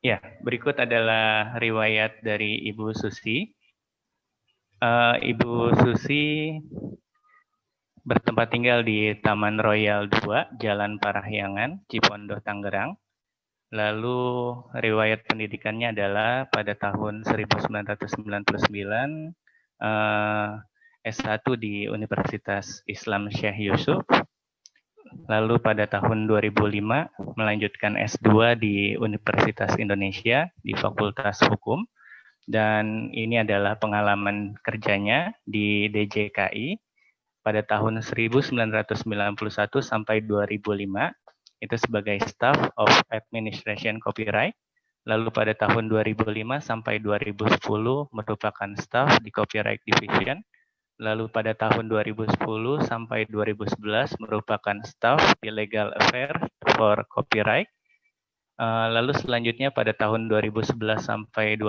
Ya, berikut adalah riwayat dari Ibu Susi. Ibu Susi bertempat tinggal di Taman Royal 2, Jalan Parahyangan, Cipondoh, Tangerang. Lalu riwayat pendidikannya adalah pada tahun 1999 S1 di Universitas Islam Syekh Yusuf. Lalu pada tahun 2005 melanjutkan S2 di Universitas Indonesia di Fakultas Hukum. Dan ini adalah pengalaman kerjanya di DJKI pada tahun 1991 sampai 2005 itu sebagai Staff of Administration Copyright. Lalu pada tahun 2005 sampai 2010 merupakan Staff di Copyright Division. Lalu pada tahun 2010 sampai 2011 merupakan Staff di Legal Affairs for Copyright. Lalu selanjutnya pada tahun 2011 sampai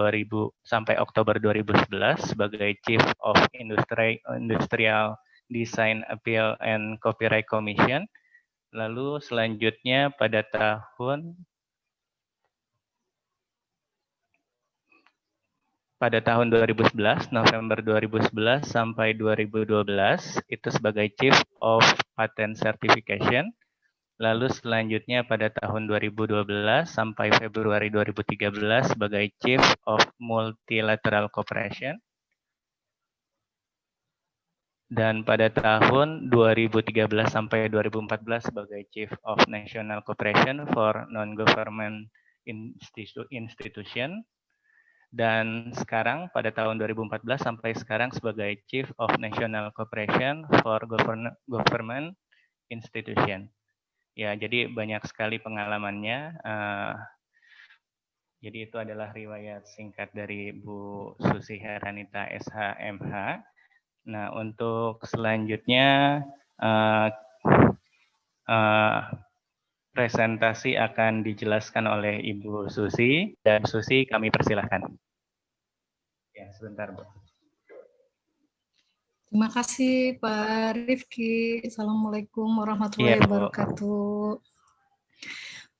Oktober 2011 sebagai Chief of Industrial Design Appeal and Copyright Commission. Lalu selanjutnya pada tahun 2011, November 2011 sampai 2012 itu sebagai Chief of Patent Certification. Lalu selanjutnya pada tahun 2012 sampai Februari 2013 sebagai Chief of Multilateral Cooperation. Dan pada tahun 2013 sampai 2014 sebagai Chief of National Cooperation for Non-Government Institution. Dan sekarang pada tahun 2014 sampai sekarang sebagai Chief of National Cooperation for Government Institution. Ya, jadi banyak sekali pengalamannya. Jadi itu adalah riwayat singkat dari Bu Susi Heranita SHMH. Nah, untuk selanjutnya presentasi akan dijelaskan oleh Ibu Susi. Dan Susi kami persilahkan. Ya, sebentar, Bu. Terima kasih Pak Rifki. Assalamualaikum warahmatullahi wabarakatuh.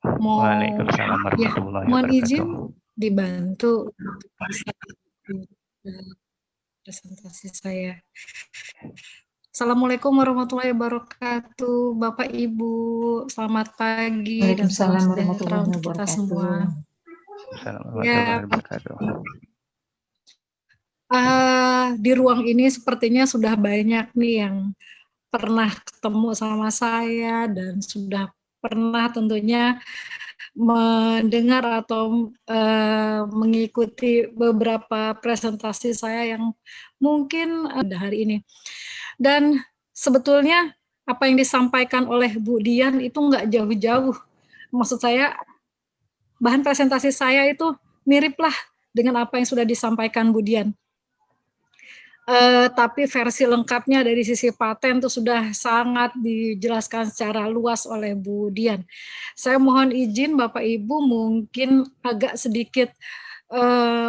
Waalaikumsalam warahmatullahi wabarakatuh. Mohon izin dibantu presentasi saya. Assalamualaikum warahmatullahi wabarakatuh. Bapak Ibu, selamat pagi dan salam sejahtera untuk kita semua. Assalamualaikum warahmatullahi wabarakatuh. Di ruang ini sepertinya sudah banyak nih yang pernah ketemu sama saya dan sudah pernah tentunya mendengar atau mengikuti beberapa presentasi saya yang mungkin ada hari ini. Dan sebetulnya apa yang disampaikan oleh Bu Dian itu nggak jauh-jauh. Maksud saya bahan presentasi saya itu miriplah dengan apa yang sudah disampaikan Bu Dian. Tapi versi lengkapnya dari sisi paten itu sudah sangat dijelaskan secara luas oleh Bu Dian. Saya mohon izin Bapak Ibu mungkin agak sedikit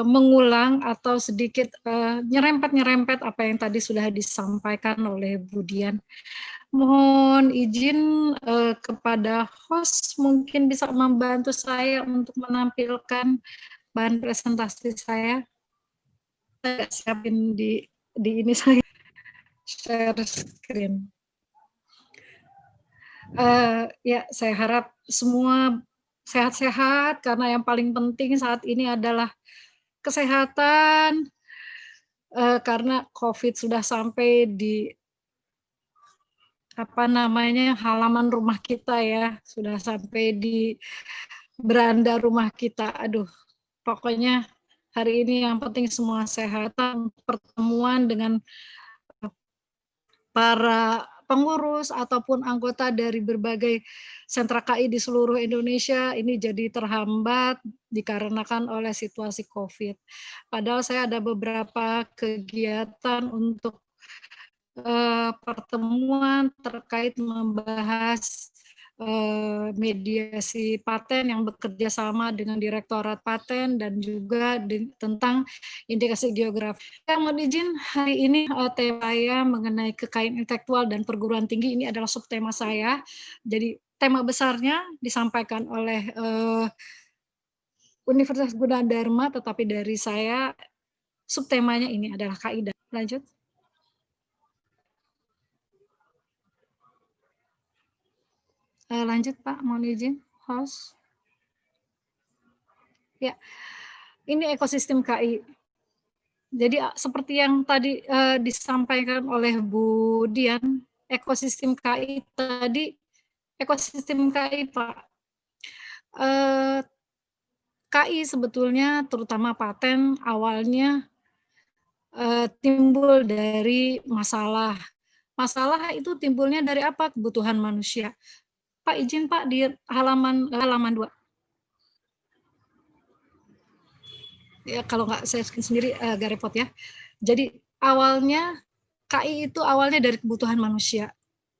mengulang atau sedikit nyerempet-nyerempet apa yang tadi sudah disampaikan oleh Bu Dian. Mohon izin kepada host mungkin bisa membantu saya untuk menampilkan bahan presentasi saya. Saya siapin di ini saya share screen. Ya, saya harap semua sehat-sehat karena yang paling penting saat ini adalah kesehatan karena COVID sudah sampai di halaman rumah kita ya, sudah sampai di beranda rumah kita. Aduh, pokoknya hari ini yang penting semua sehat. Pertemuan dengan para pengurus ataupun anggota dari berbagai sentra KI di seluruh Indonesia ini jadi terhambat dikarenakan oleh situasi COVID. Padahal saya ada beberapa kegiatan untuk pertemuan terkait membahas mediasi paten yang bekerja sama dengan Direktorat Paten dan juga tentang indikasi geografi. Yang mohon izin hari ini tema saya mengenai kekayaan intelektual dan perguruan tinggi ini adalah subtema saya. Jadi tema besarnya disampaikan oleh Universitas Gunadarma, tetapi dari saya subtemanya ini adalah KI. Lanjut. Lanjut Pak, mohon izin, host. Ya, ini ekosistem KI. Jadi seperti yang tadi disampaikan oleh Bu Dian, ekosistem KI tadi, ekosistem KI Pak, KI sebetulnya terutama paten awalnya timbul dari masalah. Masalah itu timbulnya dari apa? Kebutuhan manusia. Pak izin Pak di halaman 2. Ya kalau nggak saya sendiri agak repot ya. Jadi awalnya KI itu awalnya dari kebutuhan manusia,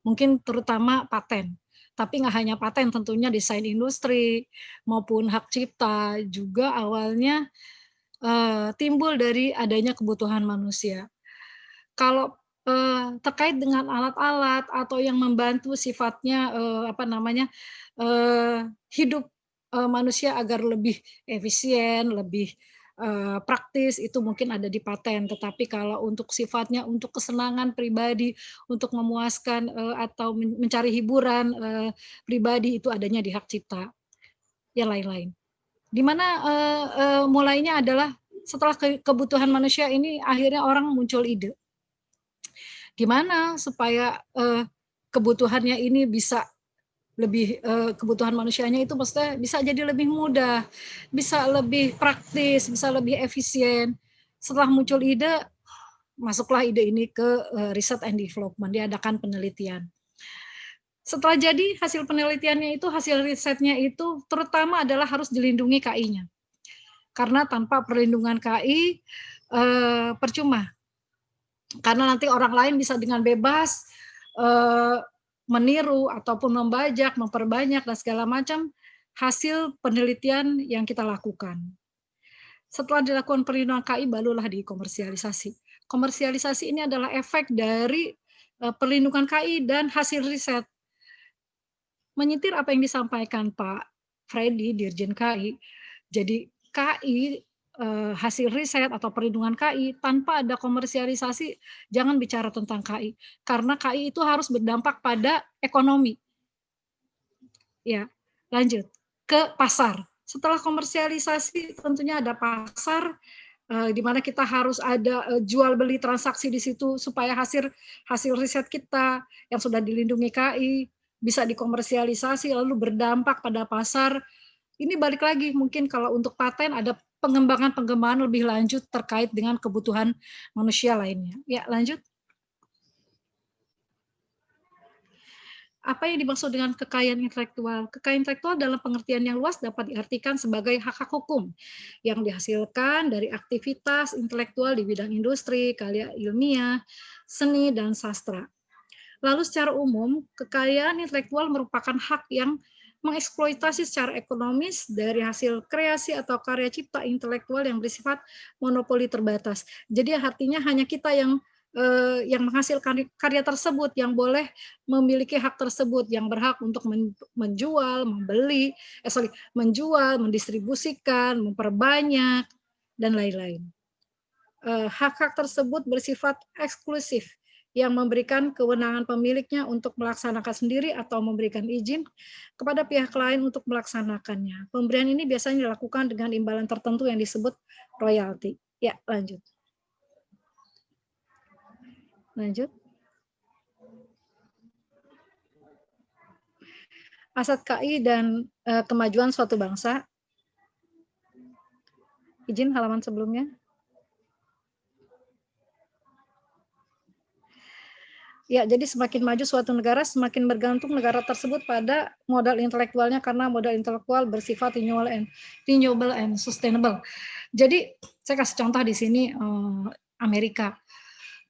mungkin terutama paten. Tapi nggak hanya paten, tentunya desain industri maupun hak cipta juga awalnya timbul dari adanya kebutuhan manusia. Kalau terkait dengan alat-alat atau yang membantu sifatnya hidup manusia agar lebih efisien, lebih praktis, itu mungkin ada di paten. Tetapi kalau untuk sifatnya untuk kesenangan pribadi, untuk memuaskan atau mencari hiburan pribadi, itu adanya di hak cipta, yang lain-lain. Di mana mulainya adalah setelah kebutuhan manusia ini akhirnya orang muncul ide. Gimana supaya kebutuhannya ini bisa lebih kebutuhan manusianya itu maksudnya bisa jadi lebih mudah, bisa lebih praktis, bisa lebih efisien. Setelah muncul ide, masuklah ide ini ke research and development, diadakan penelitian. Setelah jadi hasil penelitiannya itu, hasil risetnya itu terutama adalah harus dilindungi KI-nya. Karena tanpa perlindungan KI percuma. Karena nanti orang lain bisa dengan bebas meniru ataupun membajak, memperbanyak dan segala macam hasil penelitian yang kita lakukan. Setelah dilakukan perlindungan KI, barulah dikomersialisasi. Komersialisasi ini adalah efek dari perlindungan KI dan hasil riset. Menyitir apa yang disampaikan Pak Freddy, Dirjen KI, jadi KI hasil riset atau perlindungan KI tanpa ada komersialisasi, jangan bicara tentang KI, karena KI itu harus berdampak pada ekonomi. Ya, lanjut ke pasar. Setelah komersialisasi tentunya ada pasar, di mana kita harus ada jual beli transaksi di situ supaya hasil riset kita yang sudah dilindungi KI bisa dikomersialisasi lalu berdampak pada pasar. Ini balik lagi mungkin kalau untuk paten ada pengembangan lebih lanjut terkait dengan kebutuhan manusia lainnya. Ya, lanjut. Apa yang dimaksud dengan kekayaan intelektual? Kekayaan intelektual dalam pengertian yang luas dapat diartikan sebagai hak-hak hukum yang dihasilkan dari aktivitas intelektual di bidang industri, karya ilmiah, seni, dan sastra. Lalu secara umum, kekayaan intelektual merupakan hak yang mengeksploitasi secara ekonomis dari hasil kreasi atau karya cipta intelektual yang bersifat monopoli terbatas. Jadi artinya hanya kita yang menghasilkan karya tersebut yang boleh memiliki hak tersebut, yang berhak untuk menjual, menjual, mendistribusikan, memperbanyak, dan lain-lain. Hak-hak tersebut bersifat eksklusif yang memberikan kewenangan pemiliknya untuk melaksanakan sendiri atau memberikan izin kepada pihak lain untuk melaksanakannya. Pemberian ini biasanya dilakukan dengan imbalan tertentu yang disebut royalti. Ya, lanjut. Lanjut. Aset KI dan kemajuan suatu bangsa. Izin halaman sebelumnya. Ya, jadi semakin maju suatu negara, semakin bergantung negara tersebut pada modal intelektualnya karena modal intelektual bersifat renewable and sustainable. Jadi saya kasih contoh di sini Amerika.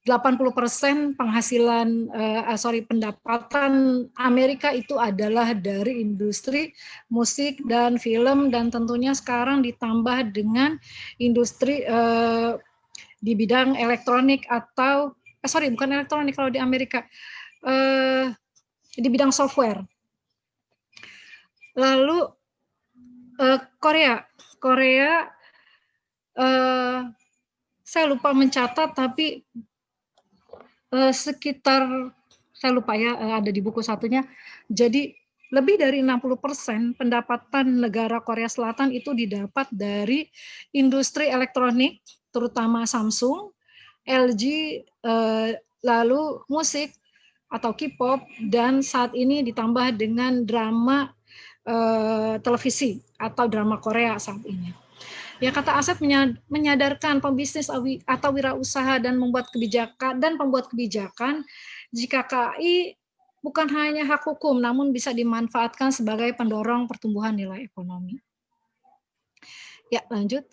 80% pendapatan Amerika itu adalah dari industri musik dan film, dan tentunya sekarang ditambah dengan industri di bidang elektronik atau bukan elektronik kalau di Amerika, di bidang software. Lalu Korea, saya lupa mencatat, tapi sekitar, saya lupa ya, ada di buku satunya. Jadi lebih dari 60% pendapatan negara Korea Selatan itu didapat dari industri elektronik, terutama Samsung, LG, lalu musik atau K-pop, dan saat ini ditambah dengan drama televisi atau drama Korea saat ini. Ya, kata Asep menyadarkan pembisnis atau wirausaha dan pembuat kebijakan jika KI bukan hanya hak hukum, namun bisa dimanfaatkan sebagai pendorong pertumbuhan nilai ekonomi. Ya, lanjut.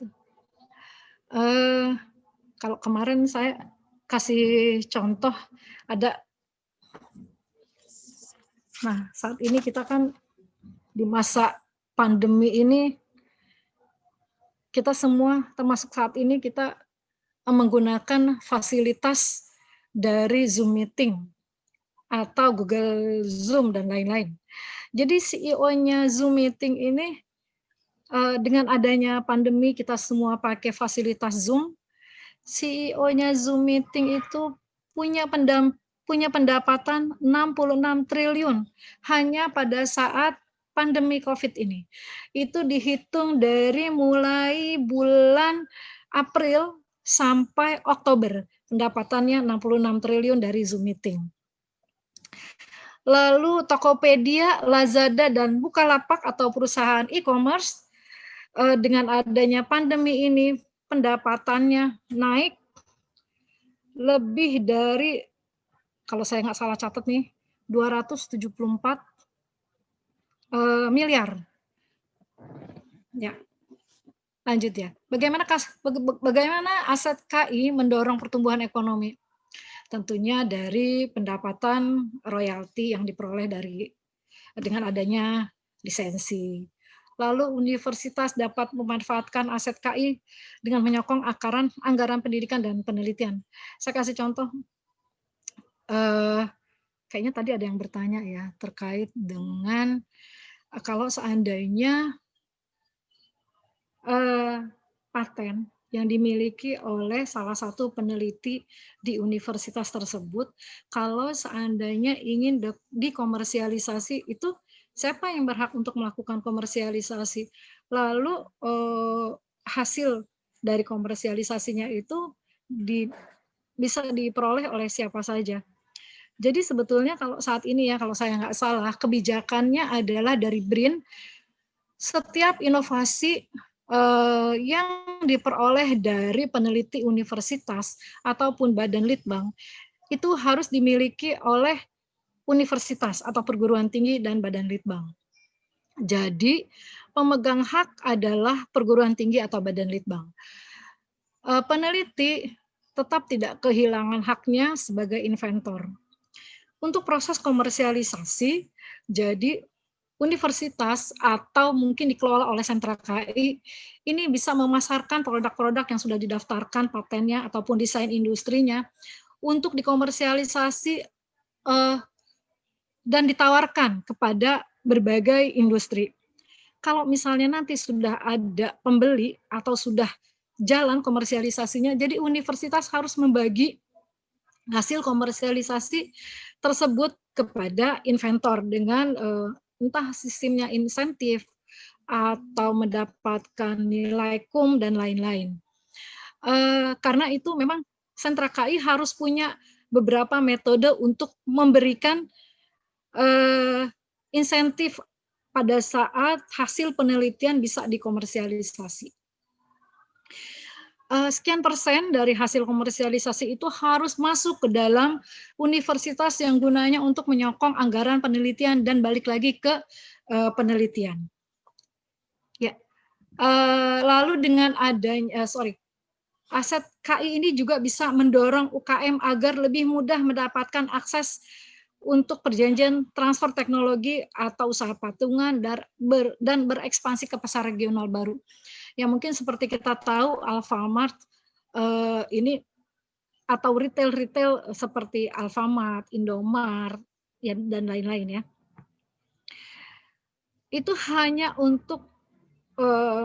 Kalau kemarin saya kasih contoh ada. Nah, saat ini kita kan di masa pandemi ini, kita semua, termasuk saat ini, kita menggunakan fasilitas dari Zoom Meeting atau Google Zoom dan lain-lain. Jadi CEO-nya Zoom Meeting ini, dengan adanya pandemi kita semua pakai fasilitas Zoom, CEO-nya Zoom Meeting itu punya pendapatan 66 triliun hanya pada saat pandemi COVID ini. Itu dihitung dari mulai bulan April sampai Oktober, pendapatannya 66 triliun dari Zoom Meeting. Lalu Tokopedia, Lazada, dan Bukalapak atau perusahaan e-commerce, dengan adanya pandemi ini pendapatannya naik lebih dari, kalau saya nggak salah catat nih, 274 miliar. Ya, lanjut ya. Bagaimana aset KI mendorong pertumbuhan ekonomi? Tentunya dari pendapatan royalti yang diperoleh dengan adanya lisensi. Lalu universitas dapat memanfaatkan aset KI dengan menyokong anggaran pendidikan dan penelitian. Saya kasih contoh, kayaknya tadi ada yang bertanya ya terkait dengan kalau seandainya paten yang dimiliki oleh salah satu peneliti di universitas tersebut, kalau seandainya ingin dikomersialisasi, itu siapa yang berhak untuk melakukan komersialisasi? Lalu hasil dari komersialisasinya itu bisa diperoleh oleh siapa saja? Jadi sebetulnya kalau saat ini ya, kalau saya nggak salah, kebijakannya adalah dari BRIN, setiap inovasi yang diperoleh dari peneliti universitas ataupun badan litbang itu harus dimiliki oleh universitas atau perguruan tinggi dan badan litbang. Jadi pemegang hak adalah perguruan tinggi atau badan litbang. Peneliti tetap tidak kehilangan haknya sebagai inventor. Untuk proses komersialisasi, jadi universitas atau mungkin dikelola oleh sentra KI ini bisa memasarkan produk-produk yang sudah didaftarkan patennya ataupun desain industrinya untuk dikomersialisasi dan ditawarkan kepada berbagai industri. Kalau misalnya nanti sudah ada pembeli atau sudah jalan komersialisasinya, jadi universitas harus membagi hasil komersialisasi tersebut kepada inventor dengan entah sistemnya insentif atau mendapatkan nilai KUM dan lain-lain. Karena itu memang sentra KI harus punya beberapa metode untuk memberikan insentif pada saat hasil penelitian bisa dikomersialisasi. Sekian persen dari hasil komersialisasi itu harus masuk ke dalam universitas yang gunanya untuk menyokong anggaran penelitian dan balik lagi ke penelitian. Ya, lalu dengan adanya aset KI ini juga bisa mendorong UKM agar lebih mudah mendapatkan akses untuk perjanjian transfer teknologi atau usaha patungan dan berekspansi ke pasar regional baru. Ya mungkin seperti kita tahu Alfamart ini atau retail seperti Alfamart, Indomart ya, dan lain-lain ya. Itu hanya untuk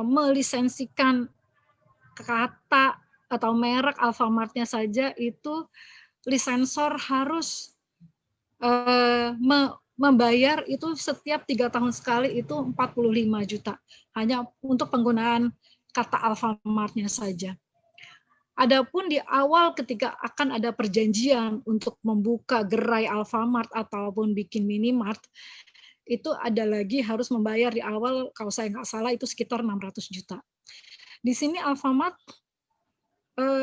melisensikan kata atau merek Alfamart-nya saja itu lisensor harus membayar itu setiap 3 tahun sekali itu 45 juta hanya untuk penggunaan kata Alfamart-nya saja. Adapun di awal ketika akan ada perjanjian untuk membuka gerai Alfamart ataupun bikin minimart, itu ada lagi harus membayar di awal, kalau saya nggak salah itu sekitar 600 juta. Di sini Alfamart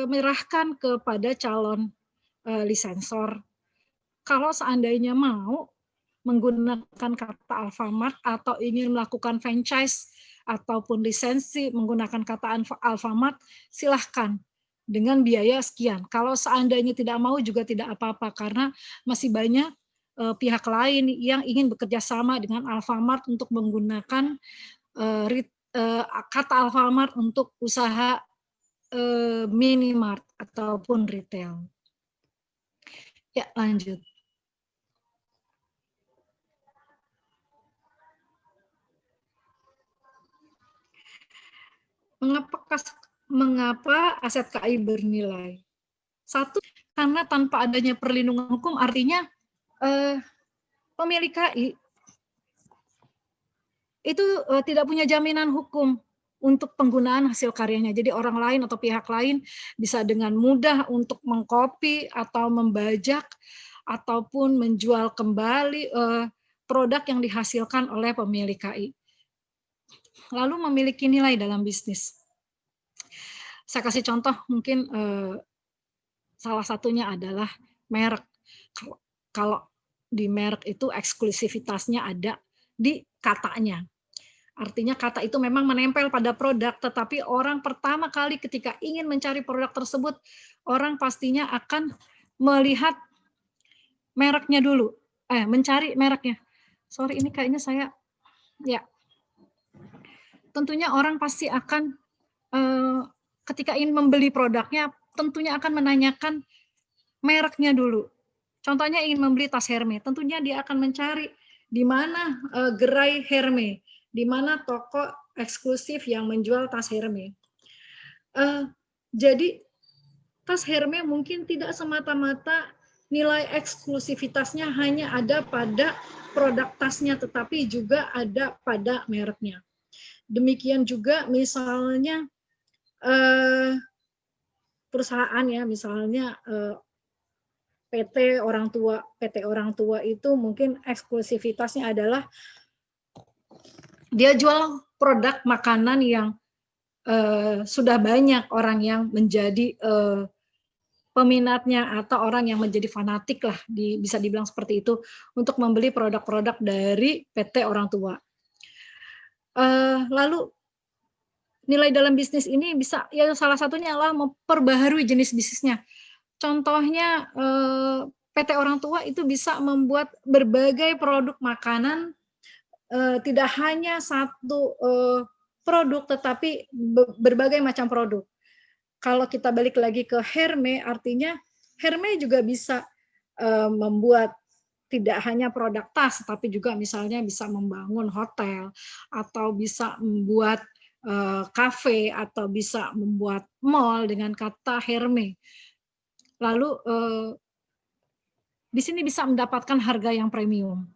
menyerahkan kepada calon lisensor. Kalau seandainya mau menggunakan kata Alfamart atau ingin melakukan franchise ataupun lisensi menggunakan kata Alfamart, silahkan dengan biaya sekian. Kalau seandainya tidak mau juga tidak apa-apa karena masih banyak pihak lain yang ingin bekerja sama dengan Alfamart untuk menggunakan kata Alfamart untuk usaha minimart ataupun retail. Ya, lanjut. Mengapa aset KI bernilai? Satu, karena tanpa adanya perlindungan hukum artinya pemilik KI itu tidak punya jaminan hukum untuk penggunaan hasil karyanya. Jadi orang lain atau pihak lain bisa dengan mudah untuk mengcopy atau membajak ataupun menjual kembali produk yang dihasilkan oleh pemilik KI. Lalu memiliki nilai dalam bisnis. Saya kasih contoh mungkin salah satunya adalah merek. Kalau di merek itu eksklusivitasnya ada di katanya. Artinya kata itu memang menempel pada produk, tetapi orang pertama kali ketika ingin mencari produk tersebut, orang pastinya akan melihat mereknya dulu. Mencari mereknya. Sorry, ini kayaknya saya, ya. Tentunya orang pasti akan ketika ingin membeli produknya, tentunya akan menanyakan mereknya dulu. Contohnya ingin membeli tas Hermes, tentunya dia akan mencari di mana gerai Hermes, di mana toko eksklusif yang menjual tas Hermes. Jadi tas Hermes mungkin tidak semata-mata nilai eksklusivitasnya hanya ada pada produk tasnya, tetapi juga ada pada mereknya. Demikian juga misalnya perusahaan ya, misalnya PT orang tua itu mungkin eksklusivitasnya adalah dia jual produk makanan yang sudah banyak orang yang menjadi peminatnya atau orang yang menjadi fanatik lah, bisa dibilang seperti itu, untuk membeli produk-produk dari PT orang tua. Lalu nilai dalam bisnis ini bisa, ya salah satunya adalah memperbaharui jenis bisnisnya. Contohnya PT orang tua itu bisa membuat berbagai produk makanan, tidak hanya satu produk, tetapi berbagai macam produk. Kalau kita balik lagi ke Hermes, artinya Hermes juga bisa membuat tidak hanya produk tas, tapi juga misalnya bisa membangun hotel, atau bisa membuat kafe, atau bisa membuat mall dengan kata Hermes. Lalu di sini bisa mendapatkan harga yang premium.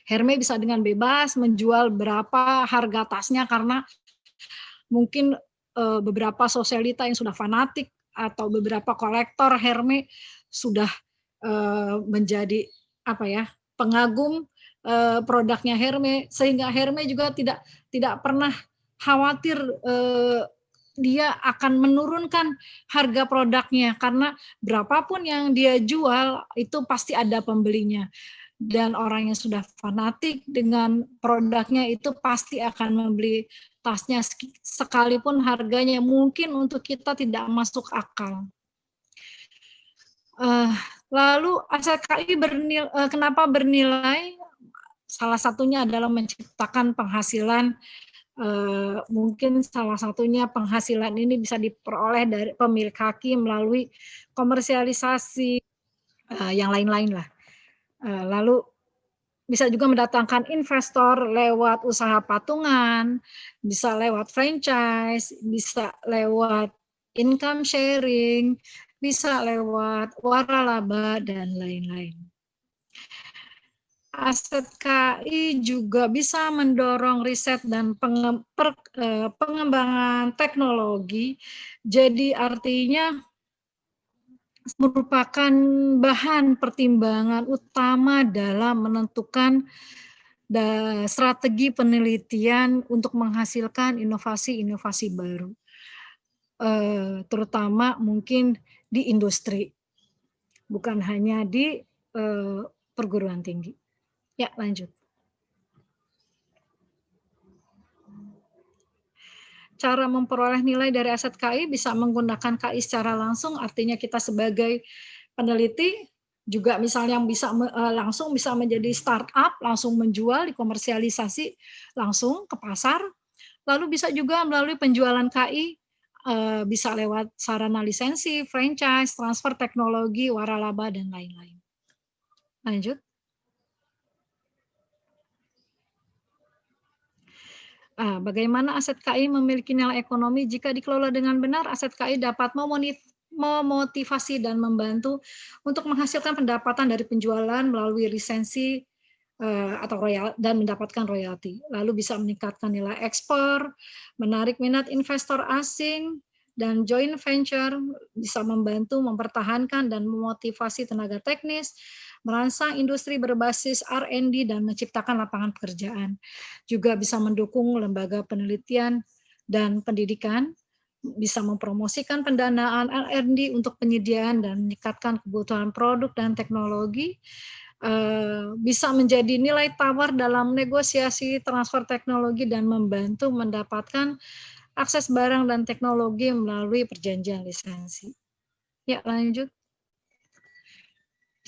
Hermes bisa dengan bebas menjual berapa harga tasnya karena mungkin beberapa sosialita yang sudah fanatik atau beberapa kolektor Hermes sudah menjadi pengagum produknya Hermes, sehingga Hermes juga tidak pernah khawatir dia akan menurunkan harga produknya karena berapapun yang dia jual itu pasti ada pembelinya, dan orang yang sudah fanatik dengan produknya itu pasti akan membeli tasnya sekalipun harganya mungkin untuk kita tidak masuk akal. Lalu aset KI kenapa bernilai? Salah satunya adalah menciptakan penghasilan. Mungkin salah satunya penghasilan ini bisa diperoleh dari pemilik KI melalui komersialisasi yang lain-lain lah. Lalu bisa juga mendatangkan investor lewat usaha patungan, bisa lewat franchise, bisa lewat income sharing, bisa lewat waralaba, dan lain-lain. Aset KI juga bisa mendorong riset dan pengembangan teknologi. Jadi artinya merupakan bahan pertimbangan utama dalam menentukan strategi penelitian untuk menghasilkan inovasi-inovasi baru, terutama mungkin di industri, bukan hanya di perguruan tinggi. Ya, lanjut. Cara memperoleh nilai dari aset KI bisa menggunakan KI secara langsung, artinya kita sebagai peneliti juga misalnya yang bisa langsung bisa menjadi startup, langsung menjual, dikomersialisasi langsung ke pasar. Lalu bisa juga melalui penjualan KI, bisa lewat sarana lisensi, franchise, transfer teknologi, waralaba, dan lain-lain. Lanjut. Bagaimana aset KI memiliki nilai ekonomi? Jika dikelola dengan benar, aset KI dapat memotivasi dan membantu untuk menghasilkan pendapatan dari penjualan melalui lisensi atau dan mendapatkan royalti. Lalu bisa meningkatkan nilai ekspor, menarik minat investor asing, dan joint venture bisa membantu mempertahankan dan memotivasi tenaga teknis, merangsang industri berbasis R&D dan menciptakan lapangan pekerjaan. Juga bisa mendukung lembaga penelitian dan pendidikan, bisa mempromosikan pendanaan R&D untuk penyediaan dan meningkatkan kebutuhan produk dan teknologi, bisa menjadi nilai tawar dalam negosiasi transfer teknologi dan membantu mendapatkan akses barang dan teknologi melalui perjanjian lisensi. Ya, lanjut.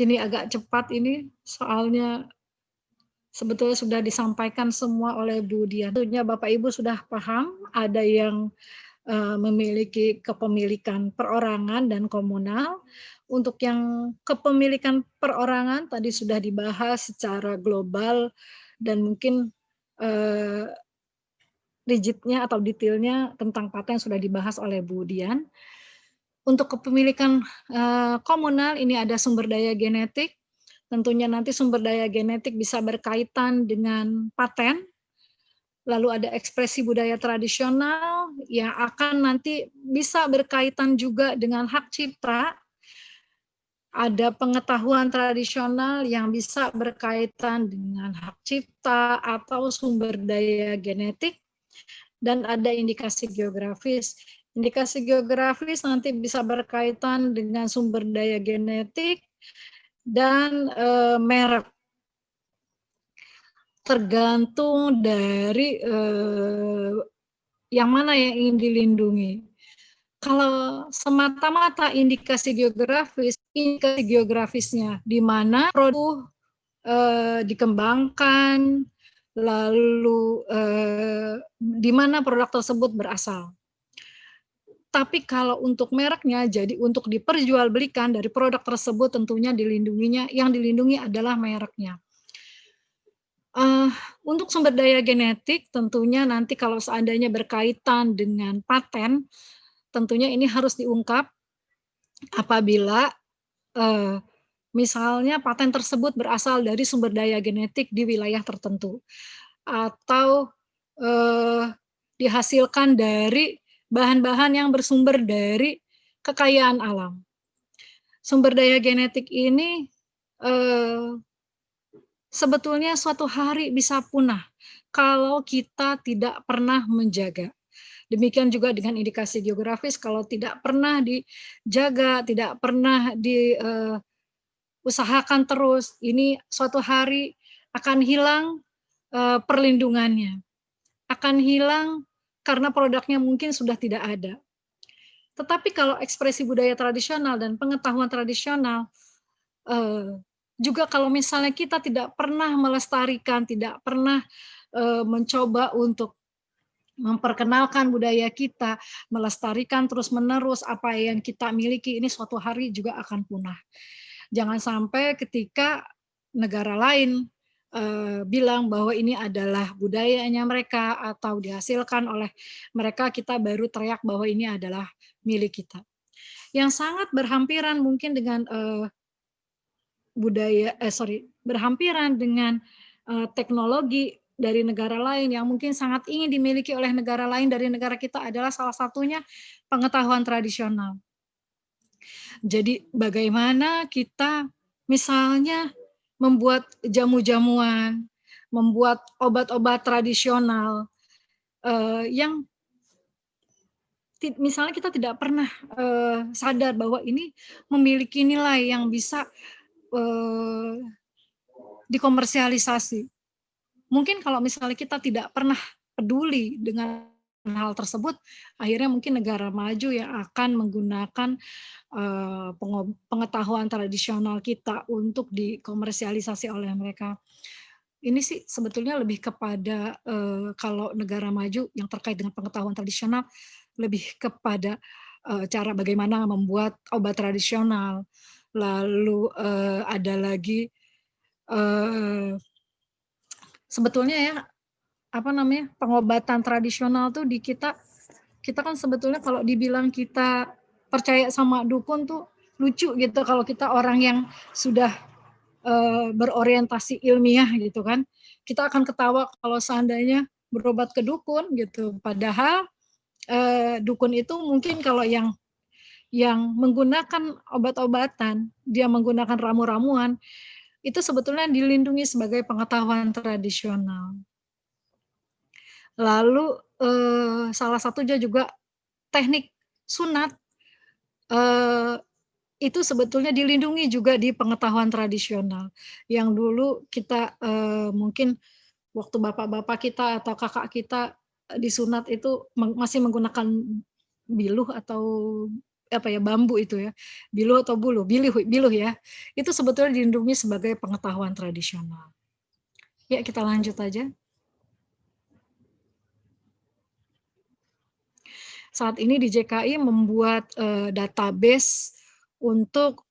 Ini agak cepat ini, soalnya sebetulnya sudah disampaikan semua oleh Bu Dian. Tentunya Bapak Ibu sudah paham, ada yang memiliki kepemilikan perorangan dan komunal. Untuk yang kepemilikan perorangan tadi sudah dibahas secara global dan mungkin rigidnya atau detailnya tentang paten sudah dibahas oleh Bu Dian. Untuk kepemilikan komunal ini ada sumber daya genetik. Tentunya nanti sumber daya genetik bisa berkaitan dengan paten. Lalu ada ekspresi budaya tradisional yang akan nanti bisa berkaitan juga dengan hak cipta. Ada pengetahuan tradisional yang bisa berkaitan dengan hak cipta atau sumber daya genetik. Dan ada indikasi geografis. Indikasi geografis nanti bisa berkaitan dengan sumber daya genetik dan merek. Tergantung dari yang mana yang ingin dilindungi. Kalau semata-mata indikasi geografisnya di mana produk dikembangkan, lalu di mana produk tersebut berasal. Tapi kalau untuk mereknya, jadi untuk diperjualbelikan dari produk tersebut tentunya yang dilindungi adalah mereknya. Untuk sumber daya genetik tentunya nanti kalau seandainya berkaitan dengan paten, tentunya ini harus diungkap apabila misalnya paten tersebut berasal dari sumber daya genetik di wilayah tertentu atau dihasilkan dari bahan-bahan yang bersumber dari kekayaan alam. Sumber daya genetik ini sebetulnya suatu hari bisa punah kalau kita tidak pernah menjaga. Demikian juga dengan indikasi geografis, kalau tidak pernah dijaga, tidak pernah diusahakan terus, ini suatu hari akan hilang perlindungannya. Akan hilang karena produknya mungkin sudah tidak ada. Tetapi kalau ekspresi budaya tradisional dan pengetahuan tradisional, juga kalau misalnya kita tidak pernah melestarikan, tidak pernah mencoba untuk memperkenalkan budaya kita, melestarikan terus-menerus apa yang kita miliki, ini suatu hari juga akan punah. Jangan sampai ketika negara lain bilang bahwa ini adalah budayanya mereka atau dihasilkan oleh mereka, kita baru teriak bahwa ini adalah milik kita. Yang sangat berhampiran mungkin dengan berhampiran dengan teknologi dari negara lain yang mungkin sangat ingin dimiliki oleh negara lain dari negara kita adalah salah satunya pengetahuan tradisional. Jadi bagaimana kita misalnya membuat jamu-jamuan, membuat obat-obat tradisional yang misalnya kita tidak pernah sadar bahwa ini memiliki nilai yang bisa dikomersialisasi. Mungkin kalau misalnya kita tidak pernah peduli dengan hal tersebut, akhirnya mungkin negara maju yang akan menggunakan pengetahuan tradisional kita untuk dikomersialisasi oleh mereka. Ini sih sebetulnya lebih kepada kalau negara maju yang terkait dengan pengetahuan tradisional, lebih kepada cara bagaimana membuat obat tradisional. Lalu ada lagi sebetulnya ya, pengobatan tradisional tuh di kita kan sebetulnya kalau dibilang kita percaya sama dukun tuh lucu gitu kalau kita orang yang sudah berorientasi ilmiah gitu kan. Kita akan ketawa kalau seandainya berobat ke dukun gitu. Padahal dukun itu mungkin kalau yang menggunakan obat-obatan, dia menggunakan ramu-ramuan, itu sebetulnya dilindungi sebagai pengetahuan tradisional. Lalu salah satunya juga teknik sunat itu sebetulnya dilindungi juga di pengetahuan tradisional. Yang dulu kita mungkin waktu bapak-bapak kita atau kakak kita disunat itu masih menggunakan biluh atau bambu itu ya, biluh atau buluh, biluh ya. Itu sebetulnya dilindungi sebagai pengetahuan tradisional. Ya, kita lanjut aja. Saat ini di JKI membuat database untuk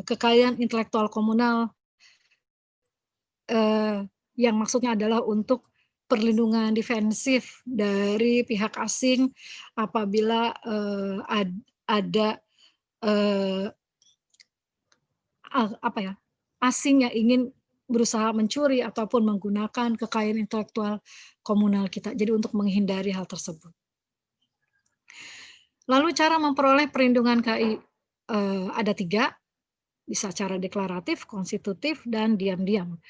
kekayaan intelektual komunal yang maksudnya adalah untuk perlindungan defensif dari pihak asing apabila ada asing yang ingin berusaha mencuri ataupun menggunakan kekayaan intelektual komunal kita. Jadi untuk menghindari hal tersebut. Lalu cara memperoleh perlindungan KI ada 3, bisa cara deklaratif, konstitutif, dan diam-diam.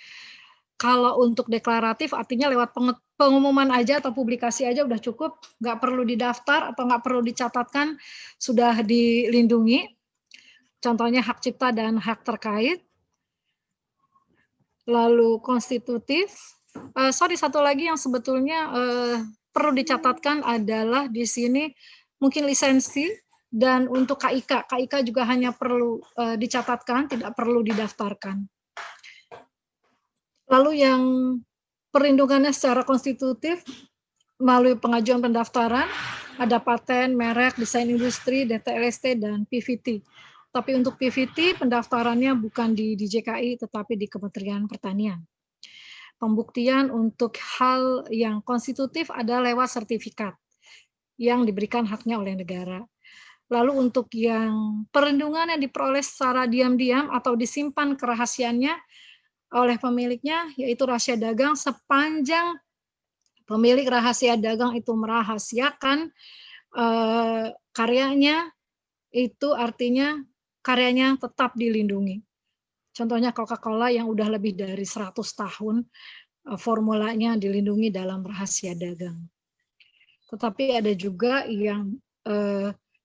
Kalau untuk deklaratif artinya lewat pengumuman aja atau publikasi aja udah cukup, nggak perlu didaftar atau nggak perlu dicatatkan, sudah dilindungi. Contohnya hak cipta dan hak terkait. Lalu konstitutif, satu lagi yang sebetulnya perlu dicatatkan adalah di sini mungkin lisensi, dan untuk KIK juga hanya perlu dicatatkan, tidak perlu didaftarkan. Lalu yang perlindungannya secara konstitutif melalui pengajuan pendaftaran, ada paten, merek, desain industri, DTLST, dan PVT. Tapi untuk PVT pendaftarannya bukan di JKI tetapi di Kementerian Pertanian. Pembuktian untuk hal yang konstitutif ada lewat sertifikat yang diberikan haknya oleh negara. Lalu untuk yang perlindungan yang diperoleh secara diam-diam atau disimpan kerahasiaannya oleh pemiliknya, yaitu rahasia dagang sepanjang pemilik rahasia dagang itu merahasiakan karyanya, itu artinya karyanya tetap dilindungi. Contohnya Coca-Cola yang udah lebih dari 100 tahun formulanya dilindungi dalam rahasia dagang. Tetapi ada juga yang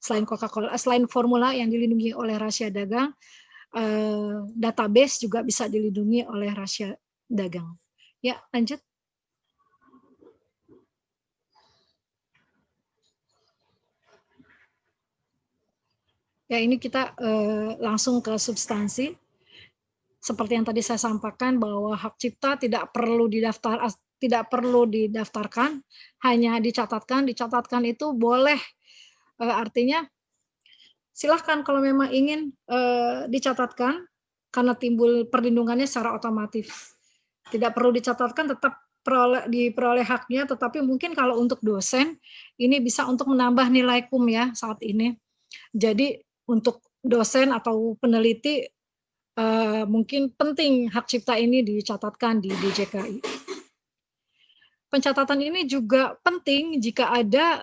selain Coca-Cola, selain formula yang dilindungi oleh rahasia dagang, database juga bisa dilindungi oleh rahasia dagang. Ya, lanjut. Ya, ini kita langsung ke substansi. Seperti yang tadi saya sampaikan bahwa hak cipta tidak perlu didaftarkan, hanya dicatatkan. Dicatatkan itu boleh, artinya silahkan kalau memang ingin dicatatkan karena timbul perlindungannya secara otomatis. tidak perlu dicatatkan, tetap diperoleh haknya, tetapi mungkin kalau untuk dosen ini bisa untuk menambah nilai kum ya saat ini. Jadi untuk dosen atau peneliti mungkin penting hak cipta ini dicatatkan di DJKI. Pencatatan ini juga penting jika ada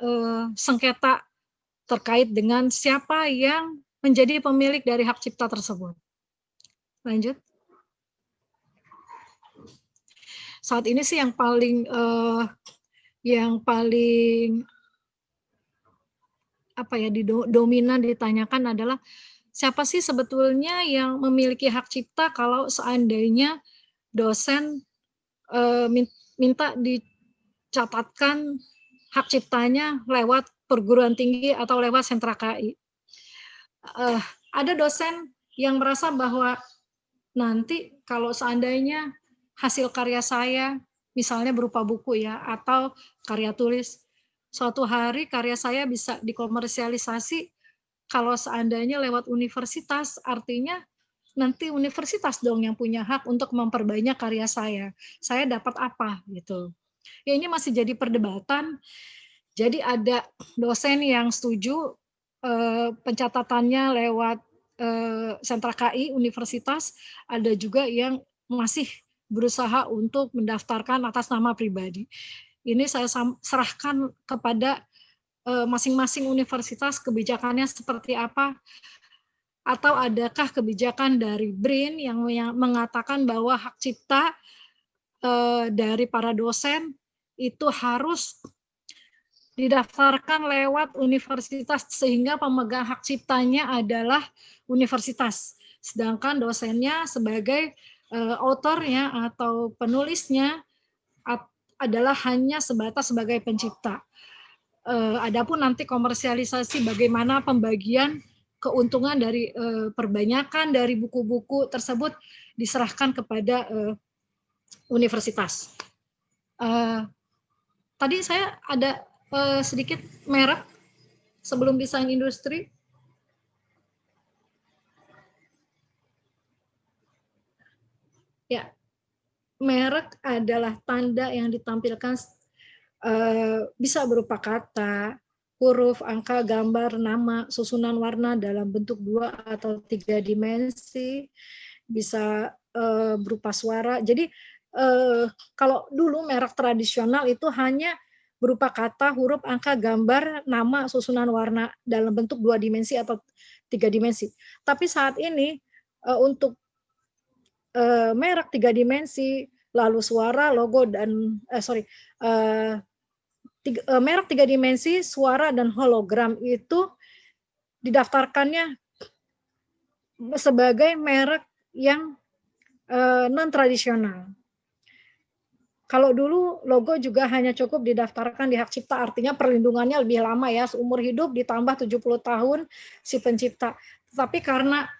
sengketa terkait dengan siapa yang menjadi pemilik dari hak cipta tersebut. Lanjut. Saat ini sih yang paling dominan ditanyakan adalah siapa sih sebetulnya yang memiliki hak cipta kalau seandainya dosen minta dicatatkan hak ciptanya lewat perguruan tinggi atau lewat sentra KI. Ada dosen yang merasa bahwa nanti kalau seandainya hasil karya saya, misalnya berupa buku ya, atau karya tulis, suatu hari karya saya bisa dikomersialisasi, kalau seandainya lewat universitas, artinya nanti universitas dong yang punya hak untuk memperbanyak karya saya. Saya dapat apa gitu. Ya ini masih jadi perdebatan. Jadi ada dosen yang setuju pencatatannya lewat sentra KI universitas, ada juga yang masih berusaha untuk mendaftarkan atas nama pribadi. Ini saya serahkan kepada masing-masing universitas kebijakannya seperti apa, atau adakah kebijakan dari BRIN yang mengatakan bahwa hak cipta dari para dosen itu harus didaftarkan lewat universitas sehingga pemegang hak ciptanya adalah universitas, sedangkan dosennya sebagai autornya atau penulisnya adalah hanya sebatas sebagai pencipta. Adapun nanti komersialisasi bagaimana pembagian keuntungan dari perbanyakan dari buku-buku tersebut diserahkan kepada universitas. Tadi saya ada sedikit merek sebelum desain industri. Ya, merek adalah tanda yang ditampilkan bisa berupa kata, huruf, angka, gambar, nama, susunan warna dalam bentuk 2 atau 3 dimensi, bisa berupa suara. Jadi kalau dulu merek tradisional itu hanya berupa kata, huruf, angka, gambar, nama, susunan warna dalam bentuk 2 dimensi atau 3 dimensi. Tapi saat ini untuk merek 3 dimensi, lalu suara, logo, dan merek 3 dimensi, suara, dan hologram itu didaftarkannya sebagai merek yang non-tradisional. Kalau dulu logo juga hanya cukup didaftarkan di hak cipta, artinya perlindungannya lebih lama ya, seumur hidup ditambah 70 tahun si pencipta. Tapi karena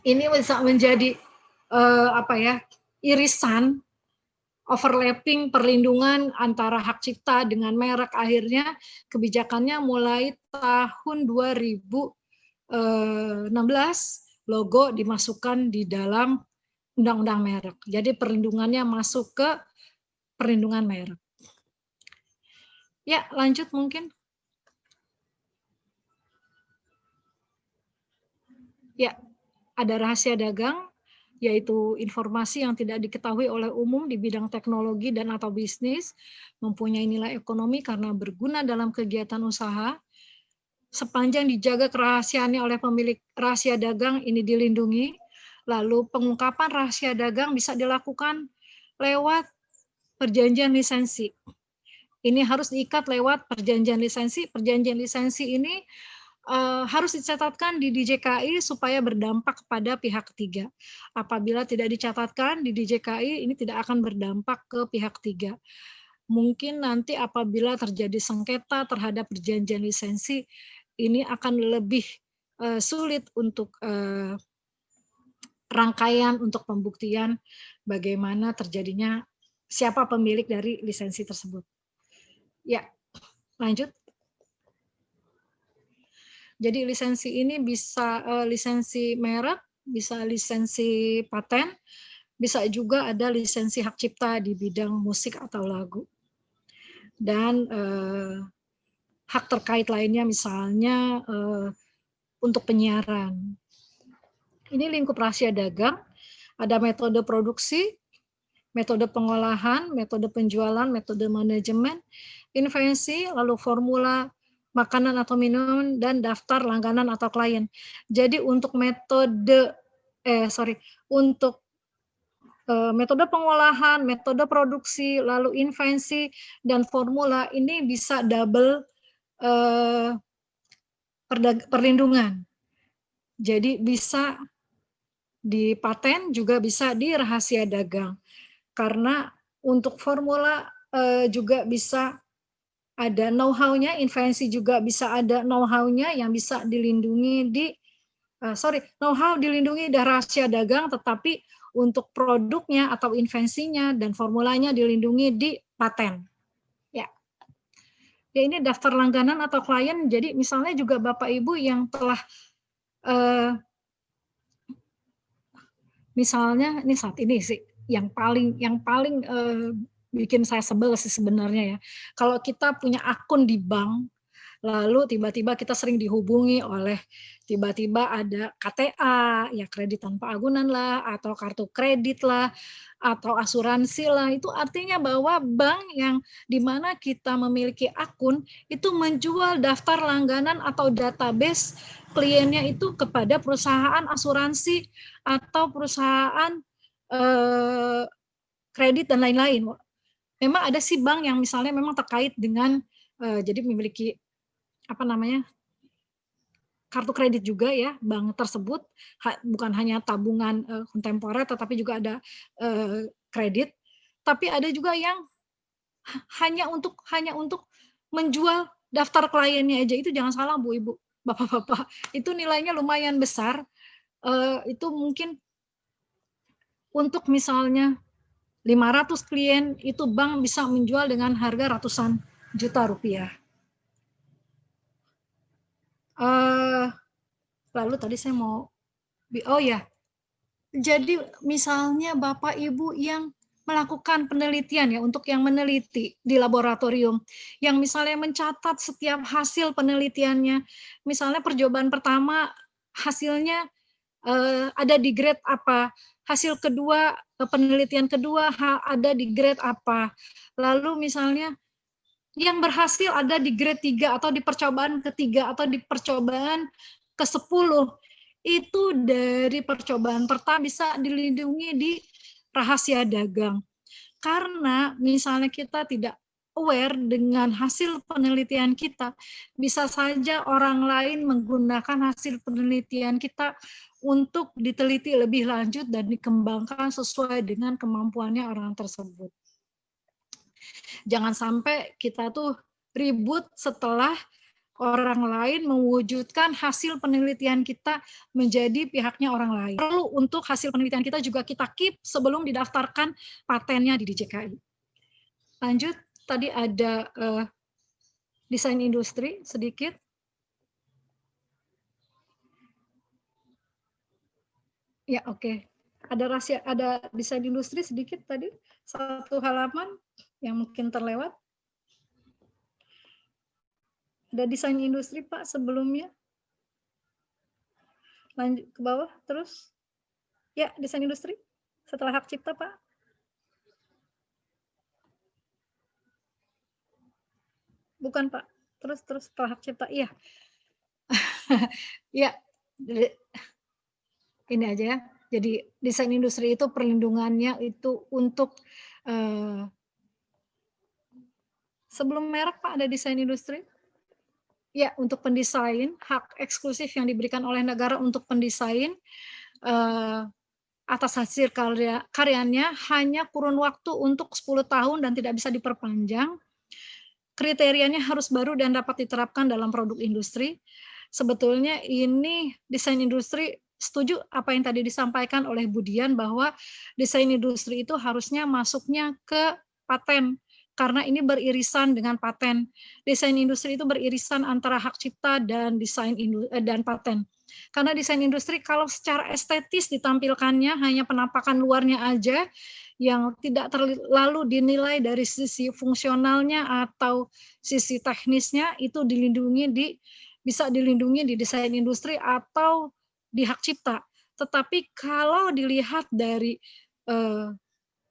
ini bisa menjadi irisan, overlapping perlindungan antara hak cipta dengan merek, akhirnya kebijakannya mulai tahun 2016 logo dimasukkan di dalam undang-undang merek. Jadi perlindungannya masuk ke perlindungan merek. Ya, lanjut mungkin. Ya, ada rahasia dagang, yaitu informasi yang tidak diketahui oleh umum di bidang teknologi dan atau bisnis, mempunyai nilai ekonomi karena berguna dalam kegiatan usaha, sepanjang dijaga kerahasiaannya oleh pemilik rahasia dagang ini dilindungi. Lalu pengungkapan rahasia dagang bisa dilakukan lewat perjanjian lisensi. Ini harus diikat lewat perjanjian lisensi. Perjanjian lisensi ini harus dicatatkan di DJKI supaya berdampak kepada pihak ketiga. Apabila tidak dicatatkan di DJKI, ini tidak akan berdampak ke pihak ketiga. Mungkin nanti apabila terjadi sengketa terhadap perjanjian lisensi, ini akan lebih sulit untuk rangkaian untuk pembuktian bagaimana terjadinya siapa pemilik dari lisensi tersebut. Ya, lanjut. Jadi lisensi ini bisa lisensi merek, bisa lisensi paten, Bisa juga ada lisensi hak cipta di bidang musik atau lagu. Dan hak terkait lainnya misalnya untuk penyiaran. Ini lingkup rahasia dagang, ada metode produksi, metode pengolahan, metode penjualan, metode manajemen, invensi, lalu formula makanan atau minuman, dan daftar langganan atau klien. Jadi untuk untuk metode pengolahan, metode produksi, lalu invensi, dan formula ini bisa double perlindungan. Jadi bisa di paten juga bisa di rahasia dagang. Karena untuk formula juga bisa ada know-how-nya, invensi juga bisa ada know-how-nya yang bisa dilindungi di know-how dilindungi di rahasia dagang, tetapi untuk produknya atau invensinya dan formulanya dilindungi di paten. Ya. Ya, ini daftar langganan atau klien. Jadi misalnya juga Bapak Ibu yang telah misalnya ini saat ini sih yang paling bikin saya sebel sih sebenarnya ya. Kalau kita punya akun di bank, lalu tiba-tiba kita sering dihubungi oleh tiba-tiba ada KTA, ya kredit tanpa agunan lah, atau kartu kredit lah, atau asuransi lah. Itu artinya bahwa bank yang di mana kita memiliki akun itu menjual daftar langganan atau database kliennya itu kepada perusahaan asuransi atau perusahaan kredit dan lain-lain. Memang ada sih bank yang misalnya memang terkait dengan jadi memiliki kartu kredit juga ya, bank tersebut bukan hanya tabungan kontemporer tetapi juga ada kredit, tapi ada juga yang hanya untuk menjual daftar kliennya aja. Itu jangan salah Bu Ibu, Bapak-bapak, itu nilainya lumayan besar. Itu mungkin untuk misalnya 500 klien itu bank bisa menjual dengan harga ratusan juta rupiah. Lalu tadi saya mau, jadi misalnya Bapak Ibu yang melakukan penelitian ya, untuk yang meneliti di laboratorium, yang misalnya mencatat setiap hasil penelitiannya, misalnya percobaan pertama hasilnya ada di grade apa, hasil kedua penelitian kedua ada di grade apa, lalu misalnya yang berhasil ada di grade 3 atau di percobaan ketiga atau di percobaan ke-10, itu dari percobaan pertama bisa dilindungi di rahasia dagang. Karena misalnya kita tidak aware dengan hasil penelitian kita, bisa saja orang lain menggunakan hasil penelitian kita untuk diteliti lebih lanjut dan dikembangkan sesuai dengan kemampuannya orang tersebut. Jangan sampai kita tuh ribut setelah orang lain mewujudkan hasil penelitian kita menjadi pihaknya orang lain. Perlu untuk hasil penelitian kita juga kita keep sebelum didaftarkan patennya di DJKI. Lanjut, tadi ada desain industri sedikit. Ya, oke. Ada desain industri sedikit tadi, satu halaman yang mungkin terlewat. Ada desain industri Pak sebelumnya. Lanjut ke bawah terus. Ya, desain industri setelah hak cipta Pak. Bukan Pak. Terus setelah hak cipta. Iya. Ya. Ini aja ya. Jadi desain industri itu perlindungannya itu untuk sebelum merek Pak ada desain industri. Ya, untuk pendesain, hak eksklusif yang diberikan oleh negara untuk pendesain atas hasil karyanya hanya kurun waktu untuk 10 tahun dan tidak bisa diperpanjang. Kriterianya harus baru dan dapat diterapkan dalam produk industri. Sebetulnya ini desain industri, setuju apa yang tadi disampaikan oleh Bu Dian bahwa desain industri itu harusnya masuknya ke paten. karena ini beririsan dengan paten. Desain industri itu beririsan antara hak cipta dan dan paten. Karena desain industri kalau secara estetis ditampilkannya hanya penampakan luarnya aja yang tidak terlalu dinilai dari sisi fungsionalnya atau sisi teknisnya, itu bisa dilindungi di desain industri atau di hak cipta. Tetapi kalau dilihat dari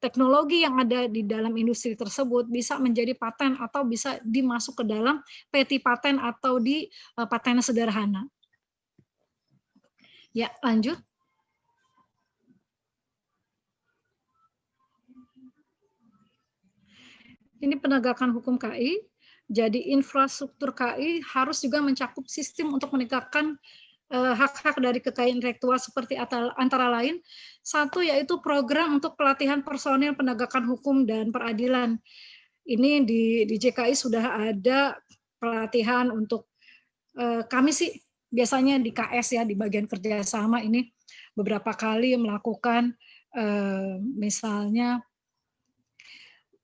teknologi yang ada di dalam industri tersebut bisa menjadi paten atau bisa dimasuk ke dalam peti paten atau di paten sederhana. Ya, lanjut. Ini penegakan hukum KI. Jadi infrastruktur KI harus juga mencakup sistem untuk menegakkan hak-hak dari kekayaan intelektual seperti antara lain, satu yaitu program untuk pelatihan personil penegakan hukum dan peradilan. Ini di JKI sudah ada pelatihan untuk kami sih biasanya di KS ya, di bagian kerjasama ini beberapa kali melakukan misalnya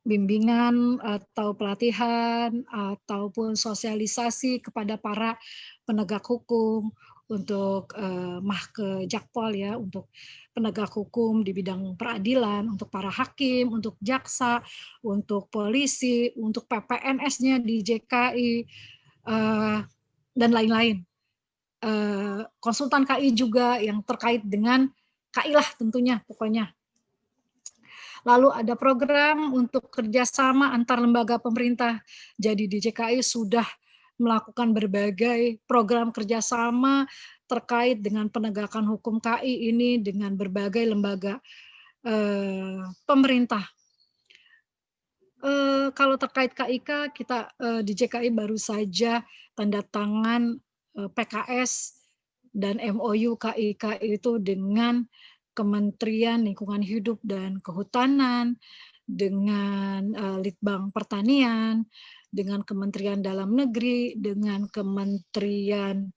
bimbingan atau pelatihan ataupun sosialisasi kepada para penegak hukum untuk Mahke Jakpol ya, untuk penegak hukum di bidang peradilan, untuk para hakim, untuk jaksa, untuk polisi, untuk PPNS-nya di JKI dan lain-lain. Konsultan KI juga yang terkait dengan KI lah tentunya pokoknya. Lalu ada program untuk kerjasama antar lembaga pemerintah. Jadi di JKI sudah melakukan berbagai program kerjasama terkait dengan penegakan hukum KI ini dengan berbagai lembaga pemerintah. Kalau terkait KIK, kita di JKI baru saja tanda tangan PKS dan MOU KIK itu dengan Kementerian Lingkungan Hidup dan Kehutanan, dengan Litbang Pertanian, dengan Kementerian Dalam Negeri, dengan Kementerian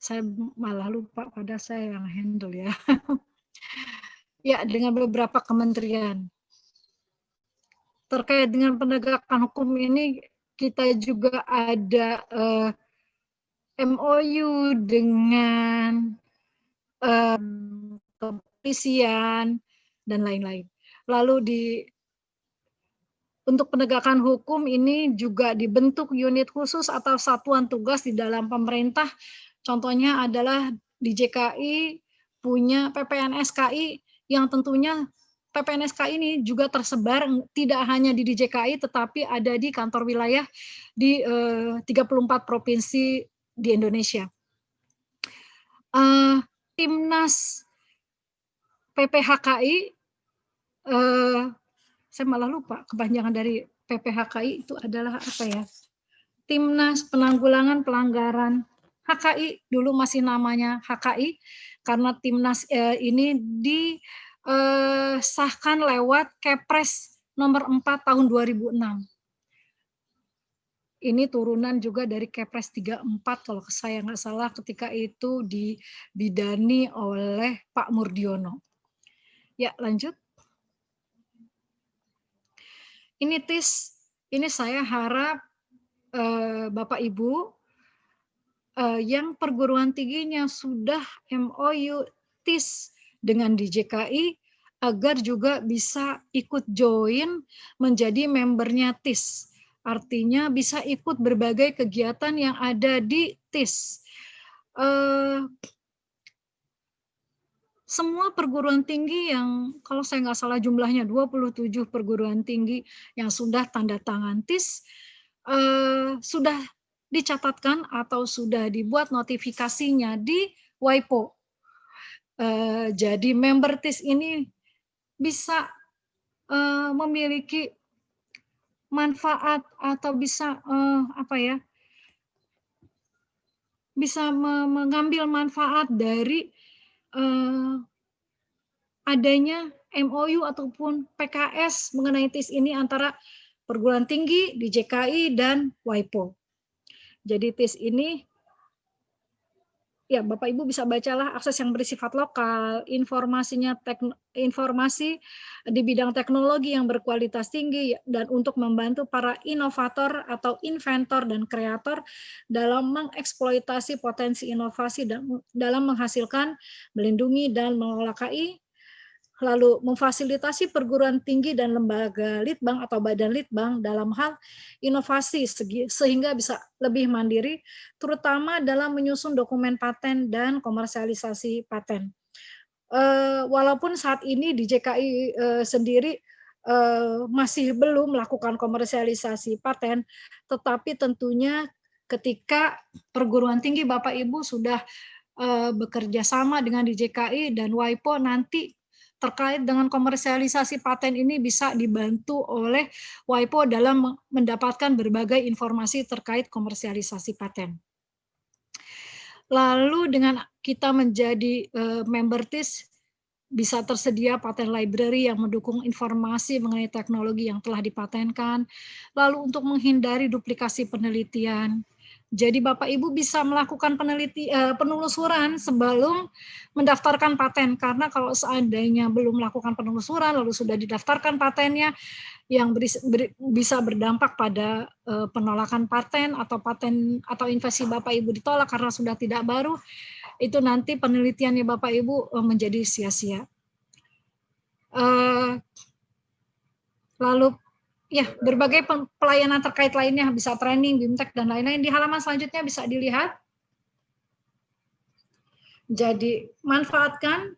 saya malah lupa pada saya yang handle ya. Ya, dengan beberapa kementerian. Terkait dengan penegakan hukum ini kita juga ada MOU dengan kepolisian dan lain-lain. Lalu untuk penegakan hukum ini juga dibentuk unit khusus atau satuan tugas di dalam pemerintah. Contohnya adalah di JKI punya PPNS KI yang tentunya PPNS KI ini juga tersebar tidak hanya di DJKI tetapi ada di kantor wilayah di 34 provinsi di Indonesia. Timnas PPHKI, saya malah lupa kepanjangan dari PPHKI itu adalah apa ya? Timnas Penanggulangan Pelanggaran HKI, dulu masih namanya HKI, karena Timnas ini disahkan lewat Kepres nomor 4 tahun 2006. Ini turunan juga dari Kepres 34 kalau saya nggak salah ketika itu dibidani oleh Pak Murdiono. Ya, lanjut. Ini TIS, ini saya harap Bapak Ibu yang perguruan tingginya sudah MOU TIS dengan DJKI agar juga bisa ikut join menjadi membernya TIS. Artinya bisa ikut berbagai kegiatan yang ada di TIS. Semua perguruan tinggi yang kalau saya nggak salah jumlahnya 27 perguruan tinggi yang sudah tanda tangan TIS sudah dicatatkan atau sudah dibuat notifikasinya di WIPO. Jadi member TIS ini bisa memiliki manfaat atau bisa bisa mengambil manfaat dari adanya MOU ataupun PKS mengenai TIS ini antara perguruan tinggi di JKI dan WIPO. Jadi TIS ini ya Bapak Ibu bisa bacalah akses yang bersifat lokal, informasi di bidang teknologi yang berkualitas tinggi dan untuk membantu para inovator atau inventor dan kreator dalam mengeksploitasi potensi inovasi dan dalam menghasilkan, melindungi dan mengelola KI, lalu memfasilitasi perguruan tinggi dan lembaga litbang atau badan litbang dalam hal inovasi sehingga bisa lebih mandiri, terutama dalam menyusun dokumen paten dan komersialisasi paten. Walaupun saat ini di JKI sendiri masih belum melakukan komersialisasi paten, tetapi tentunya ketika perguruan tinggi Bapak Ibu sudah bekerja sama dengan DJKI dan WIPO nanti terkait dengan komersialisasi paten ini bisa dibantu oleh WIPO dalam mendapatkan berbagai informasi terkait komersialisasi paten. Lalu dengan kita menjadi member TIS, bisa tersedia paten library yang mendukung informasi mengenai teknologi yang telah dipatenkan, lalu untuk menghindari duplikasi penelitian. Jadi Bapak Ibu bisa melakukan penelusuran sebelum mendaftarkan paten, karena kalau seandainya belum melakukan penelusuran lalu sudah didaftarkan patennya, yang bisa berdampak pada penolakan paten atau investasi Bapak Ibu ditolak karena sudah tidak baru, itu nanti penelitiannya Bapak Ibu menjadi sia-sia. Lalu ya, berbagai pelayanan terkait lainnya, bisa training, BIMTEK, dan lain-lain. Di halaman selanjutnya bisa dilihat. Jadi, manfaatkan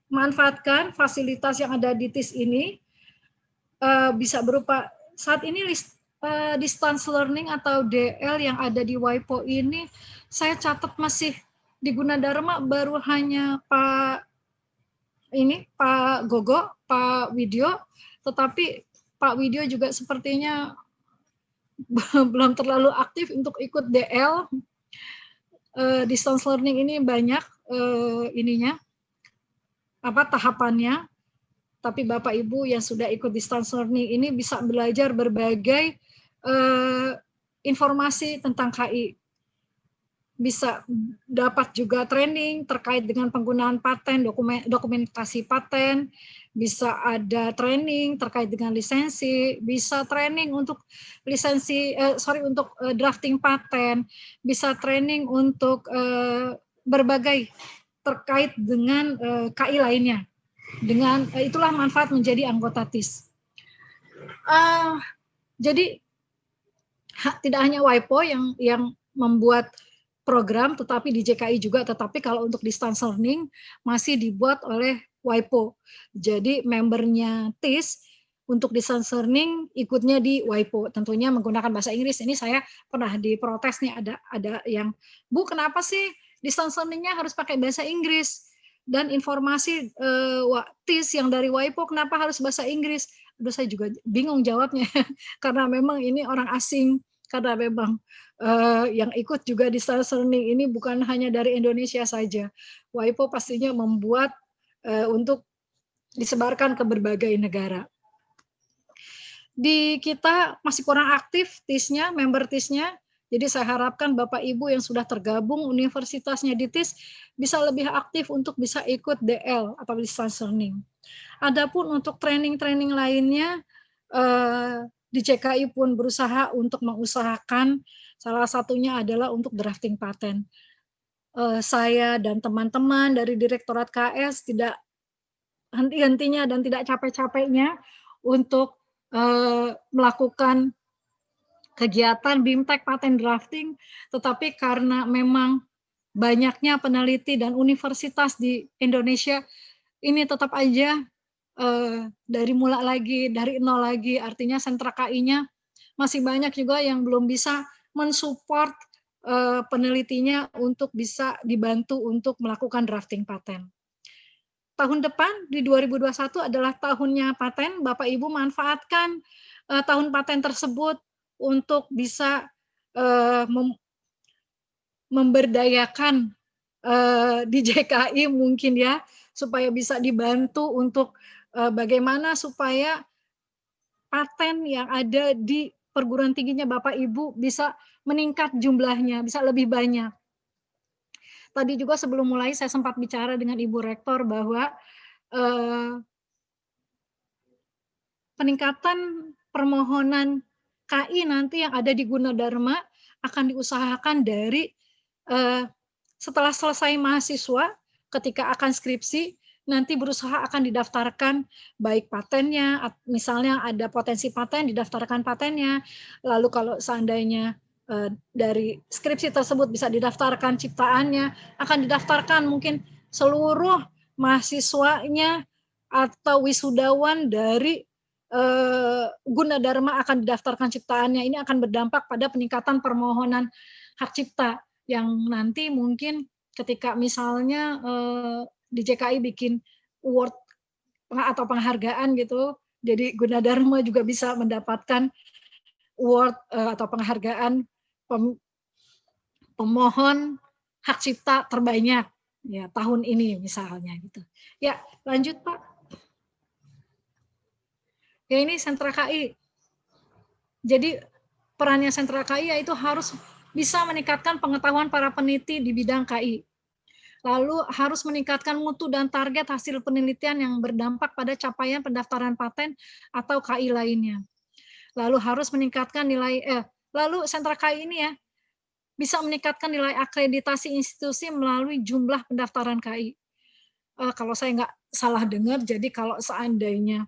manfaatkan fasilitas yang ada di TIS ini, bisa berupa, saat ini distance learning atau DL yang ada di WIPO ini, saya catat masih di Gunadarma baru hanya Pak Gogo, Pak Widyo, tetapi Pak Widyo juga sepertinya belum terlalu aktif untuk ikut DL. Distance learning ini banyak tahapannya, tapi Bapak Ibu yang sudah ikut distance learning ini bisa belajar berbagai informasi tentang KI. Bisa dapat juga training terkait dengan penggunaan paten, dokumentasi paten, bisa ada training terkait dengan lisensi, bisa training untuk drafting paten, bisa training untuk berbagai terkait dengan KI lainnya. Dengan itulah manfaat menjadi anggota TIS. Jadi tidak hanya WIPO yang membuat program, tetapi di JKI juga, tetapi kalau untuk distance learning masih dibuat oleh WIPO. Jadi membernya TIS untuk distance learning ikutnya di WIPO, tentunya menggunakan bahasa Inggris. Ini saya pernah diprotes nih, ada yang, Bu, kenapa sih distance learning-nya harus pakai bahasa Inggris? Dan informasi TIS yang dari WIPO kenapa harus bahasa Inggris? Aduh, saya juga bingung jawabnya, karena memang ini orang asing, karena memang yang ikut juga distance learning ini bukan hanya dari Indonesia saja. WIPO pastinya membuat untuk disebarkan ke berbagai negara. Di kita masih kurang aktif TIS-nya, member TIS-nya. Jadi saya harapkan Bapak Ibu yang sudah tergabung universitasnya di TIS bisa lebih aktif untuk bisa ikut DL atau distance learning. Adapun untuk training-training lainnya, di JKI pun berusaha untuk mengusahakan, salah satunya adalah untuk drafting paten. Saya dan teman-teman dari Direktorat KS tidak henti-hentinya dan tidak capek-capeknya untuk melakukan kegiatan BIMTEK paten drafting, tetapi karena memang banyaknya peneliti dan universitas di Indonesia, ini tetap aja dari nol lagi, artinya sentra KI-nya masih banyak juga yang belum bisa mensupport penelitinya untuk bisa dibantu untuk melakukan drafting paten. Tahun depan di 2021 adalah tahunnya paten, Bapak Ibu manfaatkan tahun paten tersebut untuk bisa memberdayakan di JKI mungkin ya, supaya bisa dibantu untuk bagaimana supaya paten yang ada di perguruan tingginya Bapak Ibu bisa meningkat jumlahnya, bisa lebih banyak. Tadi juga sebelum mulai saya sempat bicara dengan Ibu Rektor bahwa peningkatan permohonan KI nanti yang ada di Gunadarma akan diusahakan dari setelah selesai mahasiswa, ketika akan skripsi, nanti berusaha akan didaftarkan baik patennya, misalnya ada potensi paten, didaftarkan patennya, lalu kalau seandainya dari skripsi tersebut bisa didaftarkan ciptaannya, akan didaftarkan mungkin seluruh mahasiswanya atau wisudawan dari Gunadarma akan didaftarkan ciptaannya. Ini akan berdampak pada peningkatan permohonan hak cipta yang nanti mungkin ketika misalnya di JKI bikin award atau penghargaan gitu, jadi Gunadarma juga bisa mendapatkan award atau penghargaan pemohon hak cipta terbanyak ya tahun ini misalnya gitu. Ya, lanjut Pak. Ya ini sentra KI. Jadi perannya sentra KI yaitu harus bisa meningkatkan pengetahuan para peneliti di bidang KI. Lalu harus meningkatkan mutu dan target hasil penelitian yang berdampak pada capaian pendaftaran paten atau KI lainnya. Lalu harus meningkatkan lalu sentra KI ini ya bisa meningkatkan nilai akreditasi institusi melalui jumlah pendaftaran KI. Kalau saya nggak salah dengar, jadi kalau seandainya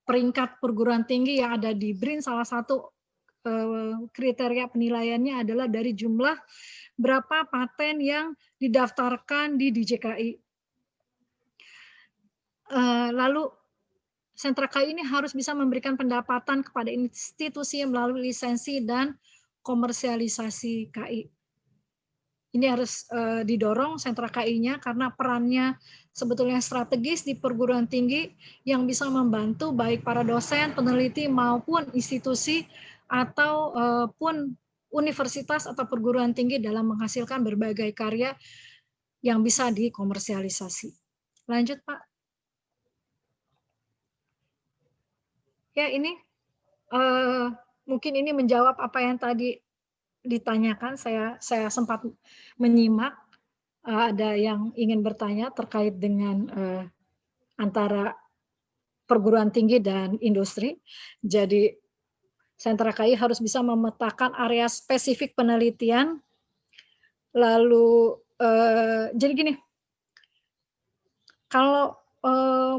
peringkat perguruan tinggi yang ada di BRIN, salah satu kriteria penilaiannya adalah dari jumlah berapa paten yang didaftarkan di DJKI. Lalu sentra KI ini harus bisa memberikan pendapatan kepada institusi melalui lisensi dan komersialisasi KI. Ini harus didorong sentra KI-nya karena perannya sebetulnya strategis di perguruan tinggi yang bisa membantu baik para dosen, peneliti maupun institusi atau pun universitas atau perguruan tinggi dalam menghasilkan berbagai karya yang bisa dikomersialisasi. Lanjut Pak. Ya ini mungkin ini menjawab apa yang tadi ditanyakan, saya sempat menyimak ada yang ingin bertanya terkait dengan antara perguruan tinggi dan industri. Jadi sentra KI harus bisa memetakan area spesifik penelitian. Lalu jadi gini, kalau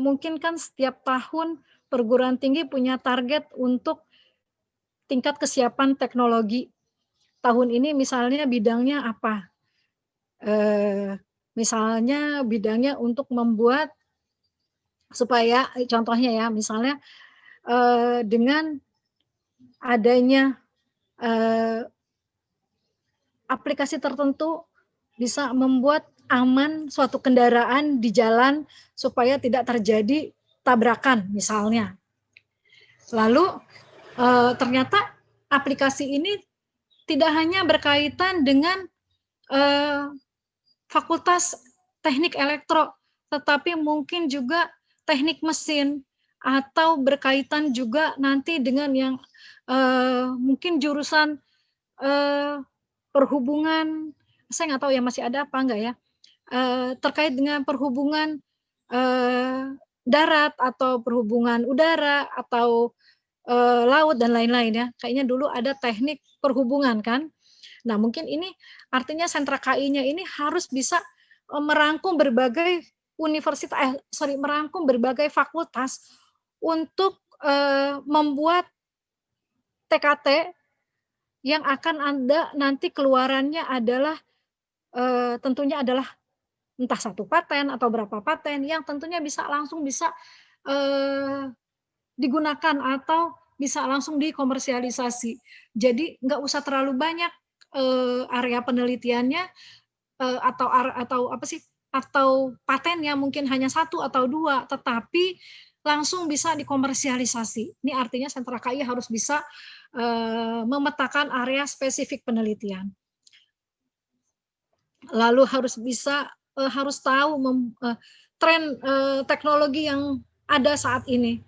mungkin kan setiap tahun perguruan tinggi punya target untuk tingkat kesiapan teknologi. Tahun ini misalnya bidangnya apa? Misalnya bidangnya untuk membuat supaya contohnya ya misalnya dengan adanya aplikasi tertentu bisa membuat aman suatu kendaraan di jalan supaya tidak terjadi tabrakan misalnya. Lalu ternyata aplikasi ini tidak hanya berkaitan dengan fakultas teknik elektro, tetapi mungkin juga teknik mesin atau berkaitan juga nanti dengan yang mungkin jurusan perhubungan, saya nggak tahu ya masih ada apa enggak ya, terkait dengan perhubungan darat atau perhubungan udara atau laut dan lain-lain ya. Kayaknya dulu ada teknik perhubungan kan. Nah mungkin ini artinya sentra KI-nya ini harus bisa merangkum berbagai merangkum berbagai fakultas untuk membuat TKT yang akan ada nanti keluarannya adalah tentunya adalah entah satu paten atau berapa paten yang tentunya langsung bisa digunakan atau bisa langsung dikomersialisasi. Jadi nggak usah terlalu banyak area penelitiannya atau patennya mungkin hanya 1 atau 2, tetapi langsung bisa dikomersialisasi. Ini artinya sentra KI harus bisa memetakan area spesifik penelitian. Lalu harus tahu tren teknologi yang ada saat ini.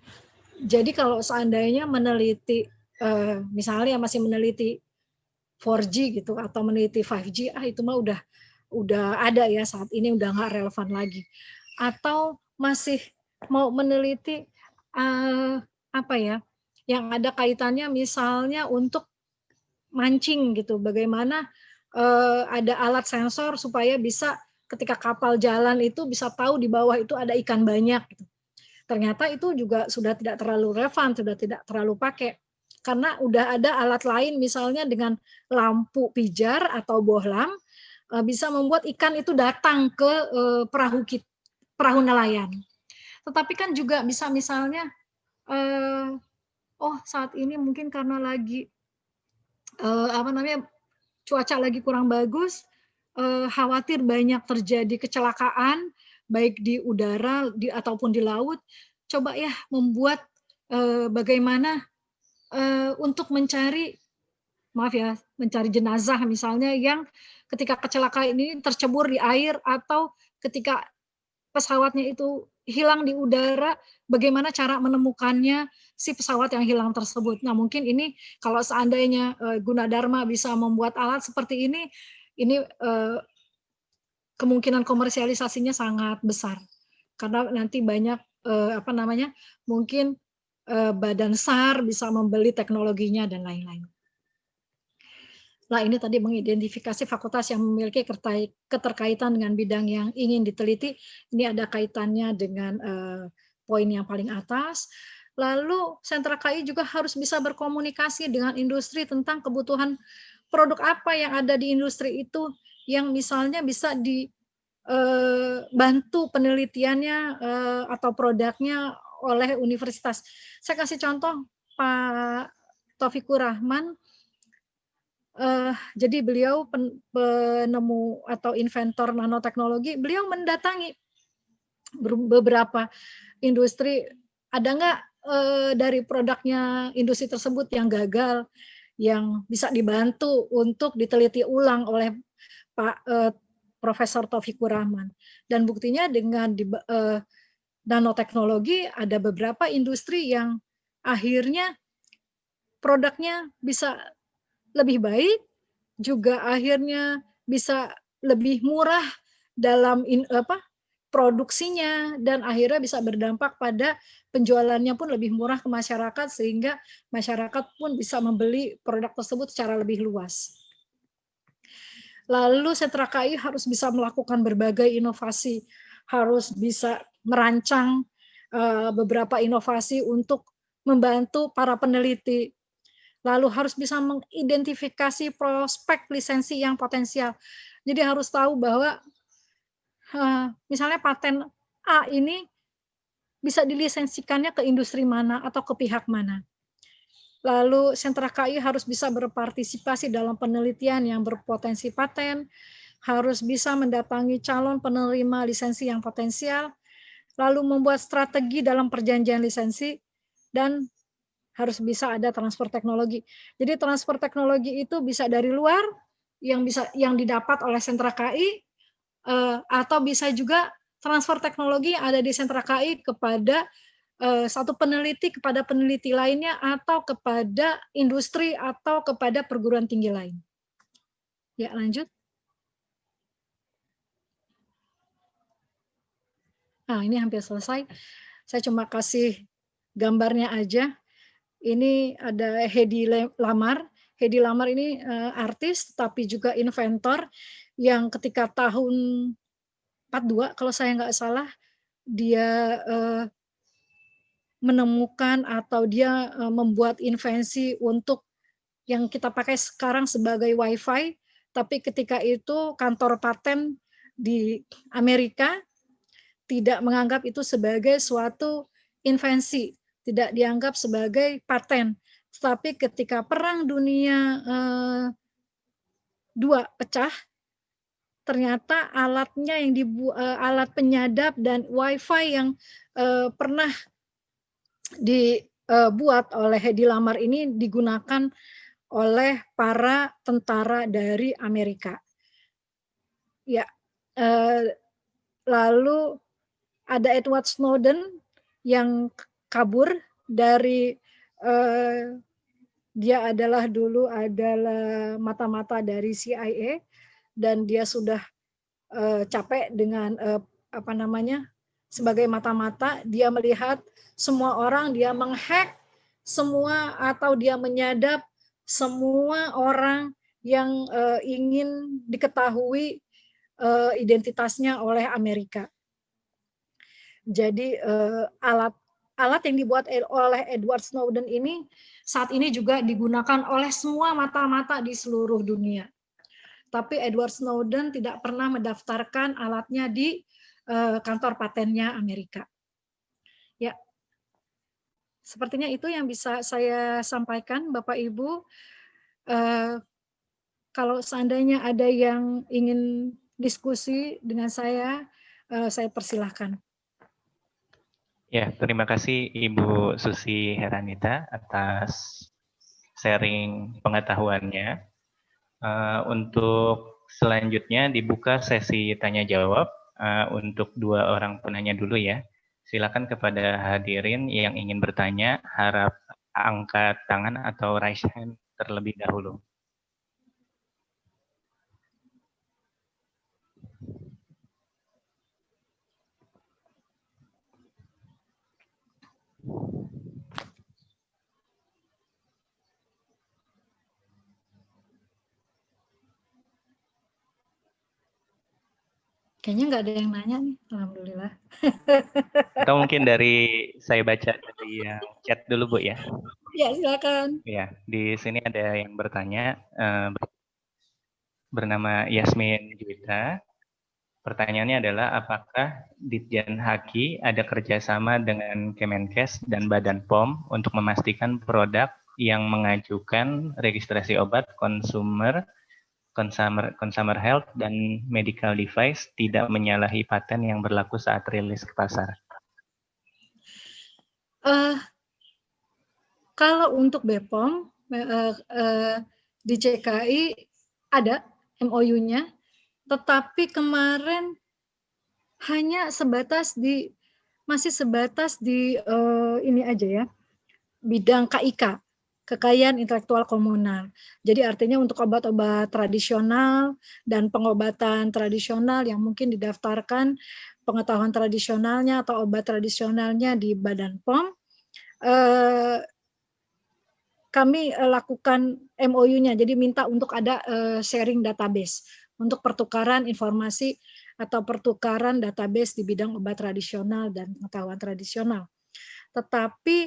Jadi kalau seandainya meneliti misalnya masih meneliti 4G gitu atau meneliti 5G, itu mah udah ada ya saat ini, udah nggak relevan lagi. Atau masih mau meneliti apa ya, yang ada kaitannya misalnya untuk mancing gitu, bagaimana ada alat sensor supaya bisa ketika kapal jalan itu bisa tahu di bawah itu ada ikan banyak gitu. Ternyata itu juga sudah tidak terlalu relevan, sudah tidak terlalu pakai. Karena udah ada alat lain misalnya dengan lampu pijar atau bohlam bisa membuat ikan itu datang ke perahu nelayan. Tetapi kan juga bisa misalnya saat ini mungkin karena lagi cuaca lagi kurang bagus, khawatir banyak terjadi kecelakaan baik di udara ataupun di laut. Coba ya membuat bagaimana untuk mencari jenazah misalnya yang ketika kecelakaan ini tercebur di air atau ketika pesawatnya itu hilang di udara, bagaimana cara menemukannya si pesawat yang hilang tersebut. Nah, mungkin ini kalau seandainya Gunadarma bisa membuat alat seperti ini kemungkinan komersialisasinya sangat besar. Karena nanti banyak mungkin Badan SAR bisa membeli teknologinya dan lain-lain. Nah, ini tadi mengidentifikasi fakultas yang memiliki keterkaitan dengan bidang yang ingin diteliti. Ini ada kaitannya dengan poin yang paling atas. Lalu sentra KI juga harus bisa berkomunikasi dengan industri tentang kebutuhan produk apa yang ada di industri itu yang misalnya bisa dibantu penelitiannya atau produknya oleh universitas. Saya kasih contoh Pak Taufikur Rahman. Jadi beliau penemu atau inventor nanoteknologi, beliau mendatangi beberapa industri, ada nggak dari produknya industri tersebut yang gagal, yang bisa dibantu untuk diteliti ulang oleh Pak Profesor Taufikur Rahman. Dan buktinya dengan nanoteknologi ada beberapa industri yang akhirnya produknya bisa lebih baik, juga akhirnya bisa lebih murah dalam produksinya, dan akhirnya bisa berdampak pada penjualannya pun lebih murah ke masyarakat, sehingga masyarakat pun bisa membeli produk tersebut secara lebih luas. Lalu sentra KI harus bisa melakukan berbagai inovasi, harus bisa merancang beberapa inovasi untuk membantu para peneliti. Lalu harus bisa mengidentifikasi prospek lisensi yang potensial. Jadi harus tahu bahwa misalnya paten A ini bisa dilisensikannya ke industri mana atau ke pihak mana. Lalu sentra KI harus bisa berpartisipasi dalam penelitian yang berpotensi paten, harus bisa mendatangi calon penerima lisensi yang potensial, lalu membuat strategi dalam perjanjian lisensi, dan harus bisa ada transfer teknologi. Jadi transfer teknologi itu bisa dari luar yang didapat oleh sentra KI, atau bisa juga transfer teknologi yang ada di sentra KI kepada satu peneliti kepada peneliti lainnya, atau kepada industri atau kepada perguruan tinggi lain. Ya, lanjut. Nah, ini hampir selesai. Saya cuma kasih gambarnya aja. Ini ada Hedi Lamar. Hedi Lamar ini artis tapi juga inventor yang ketika tahun 42 kalau saya nggak salah, dia menemukan atau dia membuat invensi untuk yang kita pakai sekarang sebagai WiFi, tapi ketika itu kantor paten di Amerika tidak menganggap itu sebagai suatu invensi, tidak dianggap sebagai paten. Tetapi ketika Perang Dunia II pecah, ternyata alatnya yang alat penyadap dan WiFi yang pernah dibuat oleh Hedi Lamar ini digunakan oleh para tentara dari Amerika. Ya, lalu ada Edward Snowden yang kabur dari Dia dulu adalah mata-mata dari CIA dan dia sudah capek dengan sebagai mata-mata. Dia melihat semua orang, dia menghack semua atau dia menyadap semua orang yang ingin diketahui identitasnya oleh Amerika. Jadi alat yang dibuat oleh Edward Snowden ini saat ini juga digunakan oleh semua mata-mata di seluruh dunia. Tapi Edward Snowden tidak pernah mendaftarkan alatnya di kantor patennya Amerika. Ya, sepertinya itu yang bisa saya sampaikan, Bapak Ibu. Kalau seandainya ada yang ingin diskusi dengan saya persilahkan. Ya, terima kasih Ibu Susi Heranita atas sharing pengetahuannya. Untuk selanjutnya dibuka sesi tanya jawab untuk 2 orang penanya dulu ya. Silakan kepada hadirin yang ingin bertanya, harap angkat tangan atau raise hand terlebih dahulu. Kayaknya nggak ada yang nanya nih, alhamdulillah. Atau mungkin dari saya baca dari yang chat dulu Bu ya. Ya, silakan. Ya, di sini ada yang bertanya, bernama Yasmin Juwita. Pertanyaannya adalah apakah Ditjen Haki ada kerjasama dengan Kemenkes dan Badan POM untuk memastikan produk yang mengajukan registrasi obat consumer health dan medical device tidak menyalahi paten yang berlaku saat rilis ke pasar? Kalau untuk BPOM di CKI ada MOU-nya, tetapi kemarin hanya masih sebatas di ini aja ya, bidang KIK, kekayaan intelektual komunal. Jadi artinya untuk obat-obat tradisional dan pengobatan tradisional yang mungkin didaftarkan pengetahuan tradisionalnya atau obat tradisionalnya di Badan POM, kami lakukan MOU-nya, jadi minta untuk ada sharing database untuk pertukaran informasi atau pertukaran database di bidang obat tradisional dan pengetahuan tradisional. Tetapi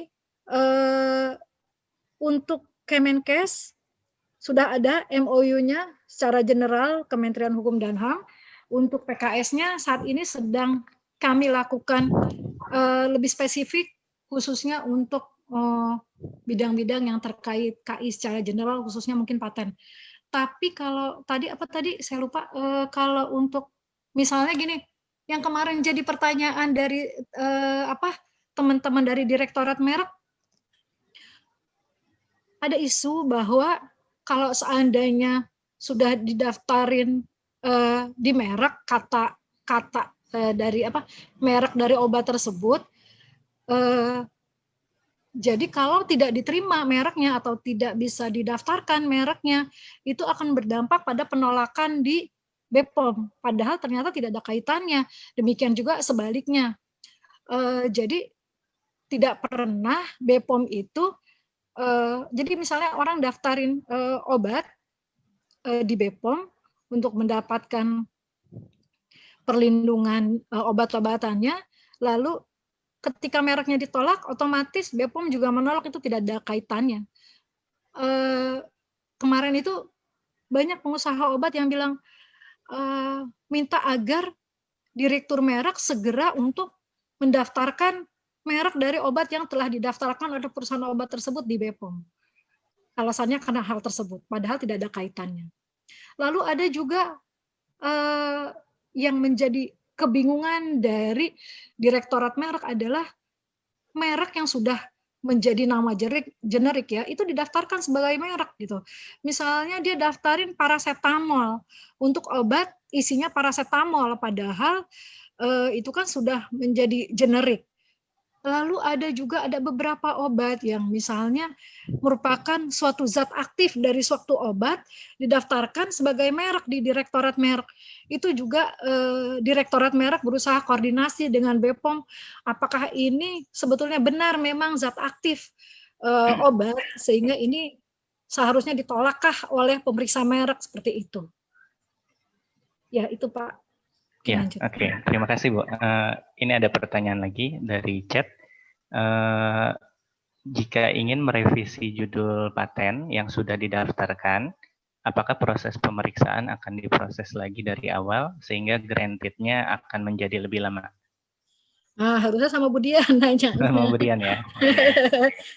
untuk Kemenkes sudah ada MOU-nya secara general Kementerian Hukum dan HAM. Untuk PKS-nya saat ini sedang kami lakukan lebih spesifik khususnya untuk bidang-bidang yang terkait KI secara general, khususnya mungkin paten. Tapi kalau tadi saya lupa, kalau untuk misalnya gini, yang kemarin jadi pertanyaan dari teman-teman dari Direktorat Merek, ada isu bahwa kalau seandainya sudah didaftarin di merek kata dari merek dari obat tersebut, jadi kalau tidak diterima mereknya atau tidak bisa didaftarkan mereknya, itu akan berdampak pada penolakan di BPOM. Padahal ternyata tidak ada kaitannya. Demikian juga sebaliknya. Jadi tidak pernah BPOM itu, jadi misalnya orang daftarin obat di BPOM untuk mendapatkan perlindungan obat-obatannya, lalu ketika mereknya ditolak, otomatis BPOM juga menolak, itu tidak ada kaitannya. Kemarin itu banyak pengusaha obat yang bilang minta agar direktur merek segera untuk mendaftarkan merek dari obat yang telah didaftarkan oleh perusahaan obat tersebut di BPOM. Alasannya karena hal tersebut, padahal tidak ada kaitannya. Lalu ada juga yang menjadi kebingungan dari Direktorat Merek adalah merek yang sudah menjadi nama generik ya, itu didaftarkan sebagai merek gitu. Misalnya dia daftarin paracetamol untuk obat isinya paracetamol, padahal itu kan sudah menjadi generik. Lalu ada beberapa obat yang misalnya merupakan suatu zat aktif dari suatu obat didaftarkan sebagai merek di Direktorat Merek. Itu juga Direktorat Merek berusaha koordinasi dengan BPOM apakah ini sebetulnya benar memang zat aktif obat sehingga ini seharusnya ditolakkah oleh pemeriksa merek seperti itu. Ya, itu Pak. Ya, oke. Terima kasih, Bu. Ini ada pertanyaan lagi dari chat. Jika ingin merevisi judul paten yang sudah didaftarkan, apakah proses pemeriksaan akan diproses lagi dari awal sehingga granted-nya akan menjadi lebih lama? Nah, harusnya sama Bu Dian nanya. Sama Bu Dian ya.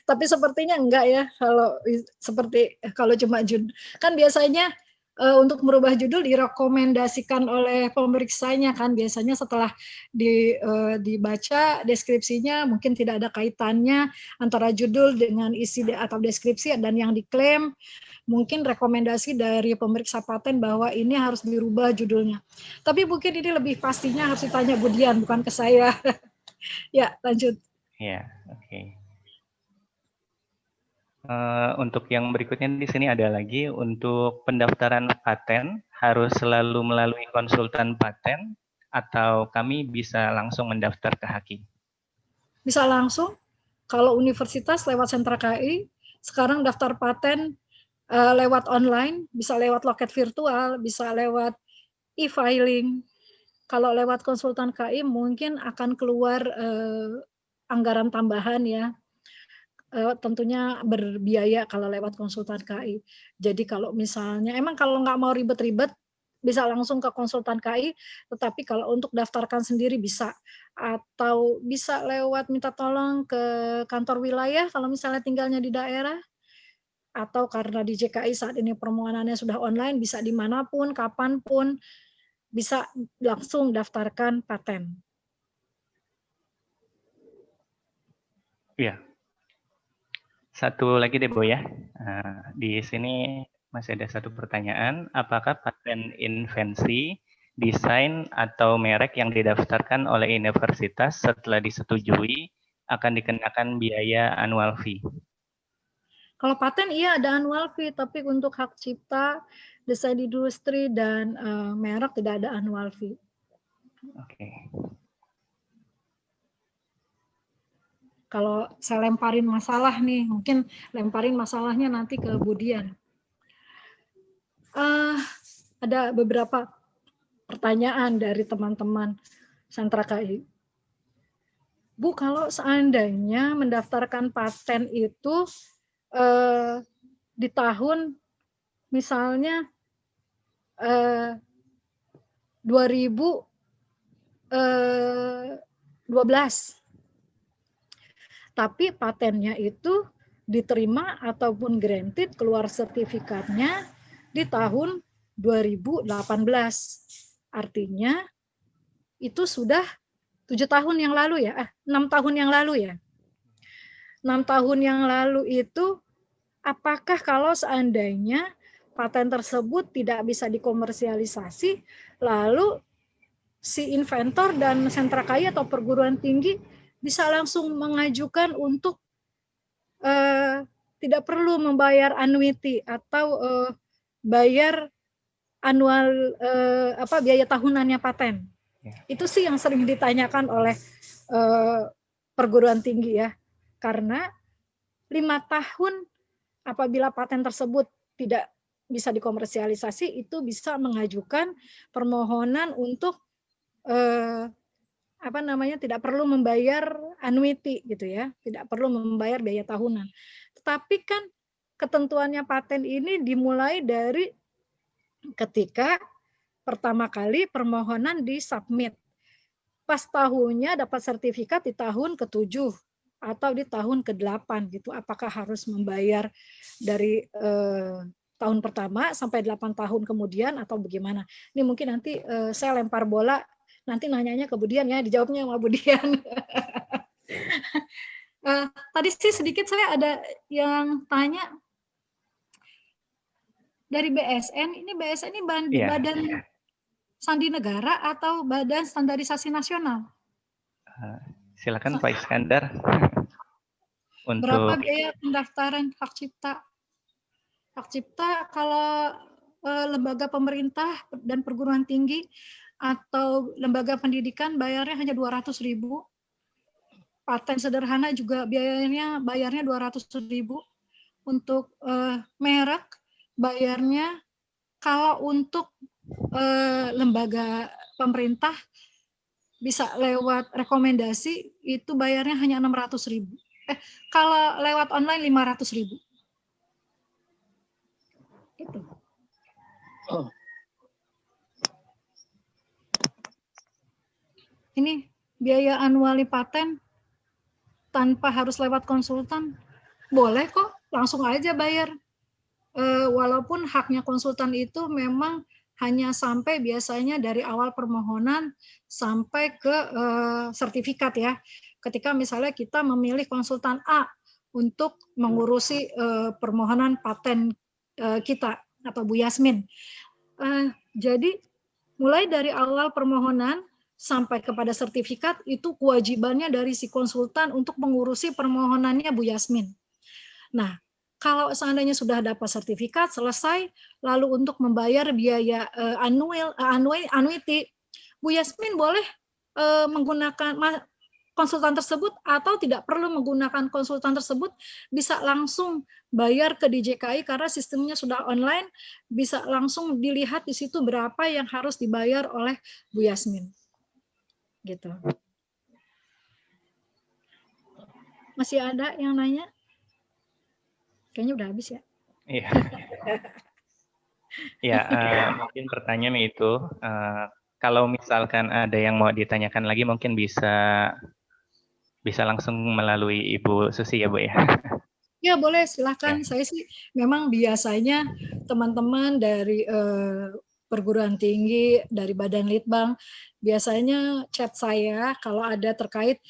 Tapi sepertinya enggak ya kalau cuma judul. Kan biasanya untuk merubah judul direkomendasikan oleh pemeriksanya kan biasanya setelah dibaca deskripsinya mungkin tidak ada kaitannya antara judul dengan isi atau deskripsi dan yang diklaim mungkin rekomendasi dari pemeriksa paten bahwa ini harus dirubah judulnya. Tapi mungkin ini lebih pastinya harus ditanya Bu Dian bukan ke saya. Ya, lanjut. Ya, oke. Untuk yang berikutnya di sini ada lagi, untuk pendaftaran paten harus selalu melalui konsultan paten atau kami bisa langsung mendaftar ke Haki? Bisa langsung, kalau universitas lewat sentra KI, sekarang daftar paten lewat online, bisa lewat loket virtual, bisa lewat e-filing. Kalau lewat konsultan KI mungkin akan keluar anggaran tambahan ya. Tentunya berbiaya kalau lewat konsultan KI. Jadi kalau misalnya, emang kalau nggak mau ribet-ribet, bisa langsung ke konsultan KI, tetapi kalau untuk daftarkan sendiri bisa. Atau bisa lewat minta tolong ke kantor wilayah kalau misalnya tinggalnya di daerah, atau karena di JKI saat ini permohonannya sudah online, bisa dimanapun, kapanpun, bisa langsung daftarkan paten. Iya. Satu lagi deh, Bu ya. Di sini masih ada satu pertanyaan. Apakah paten invensi, desain, atau merek yang didaftarkan oleh universitas setelah disetujui akan dikenakan biaya annual fee? Kalau paten iya ada annual fee, tapi untuk hak cipta, desain industri, dan merek tidak ada annual fee. Oke. Kalau saya lemparin masalah nih, mungkin lemparin masalahnya nanti ke Bu Dian. Ada beberapa pertanyaan dari teman-teman sentra KI. Bu, kalau seandainya mendaftarkan paten itu di tahun misalnya 2012, tapi patennya itu diterima ataupun granted keluar sertifikatnya di tahun 2018. Artinya itu sudah 7 tahun yang lalu ya, 6 tahun yang lalu ya. 6 tahun yang lalu itu apakah kalau seandainya paten tersebut tidak bisa dikomersialisasi, lalu si inventor dan sentra KI atau perguruan tinggi bisa langsung mengajukan untuk tidak perlu membayar annuity atau bayar annual biaya tahunannya paten. Itu sih yang sering ditanyakan oleh perguruan tinggi ya, karena 5 tahun apabila paten tersebut tidak bisa dikomersialisasi itu bisa mengajukan permohonan untuk tidak perlu membayar annuity gitu ya, tidak perlu membayar biaya tahunan. Tetapi kan ketentuannya paten ini dimulai dari ketika pertama kali permohonan disubmit. Pas tahunnya dapat sertifikat di tahun ke-7 atau di tahun ke-8 gitu. Apakah harus membayar dari tahun pertama sampai 8 tahun kemudian atau bagaimana? Ini mungkin nanti saya lempar bola, nanti nanyanya ke Bu Dian ya, dijawabnya sama Bu Dian. Tadi sih sedikit saya ada yang tanya dari BSN, ini BSN ini badan sandi negara atau badan standarisasi nasional? Silakan Pak Iskandar. Berapa Untuk biaya pendaftaran hak cipta? Hak cipta kalau lembaga pemerintah dan perguruan tinggi atau lembaga pendidikan bayarnya hanya 200.000. Paten sederhana juga bayarnya 200.000. Untuk merek bayarnya, kalau untuk lembaga pemerintah bisa lewat rekomendasi itu bayarnya hanya 600.000. Kalau lewat online 500.000. Itu. Ini biaya anuali paten tanpa harus lewat konsultan, boleh kok, langsung aja bayar. Walaupun haknya konsultan itu memang hanya sampai biasanya dari awal permohonan sampai ke sertifikat ya. Ketika misalnya kita memilih konsultan A untuk mengurusi permohonan paten kita atau Bu Yasmin. Jadi mulai dari awal permohonan sampai kepada sertifikat itu kewajibannya dari si konsultan untuk mengurusi permohonannya Bu Yasmin. Nah, kalau seandainya sudah dapat sertifikat selesai, lalu untuk membayar biaya annuity, Bu Yasmin boleh menggunakan konsultan tersebut atau tidak perlu menggunakan konsultan tersebut, bisa langsung bayar ke DJKI karena sistemnya sudah online, bisa langsung dilihat di situ berapa yang harus dibayar oleh Bu Yasmin. Gitu. Masih ada yang nanya? Kayaknya udah habis ya. Iya. Ya, mungkin pertanyaan itu, kalau misalkan ada yang mau ditanyakan lagi, mungkin bisa langsung melalui Ibu Susi ya, Bu ya. Ya boleh, silahkan. Saya sih memang biasanya teman-teman dari perguruan tinggi, dari Badan Litbang, biasanya chat saya kalau ada terkait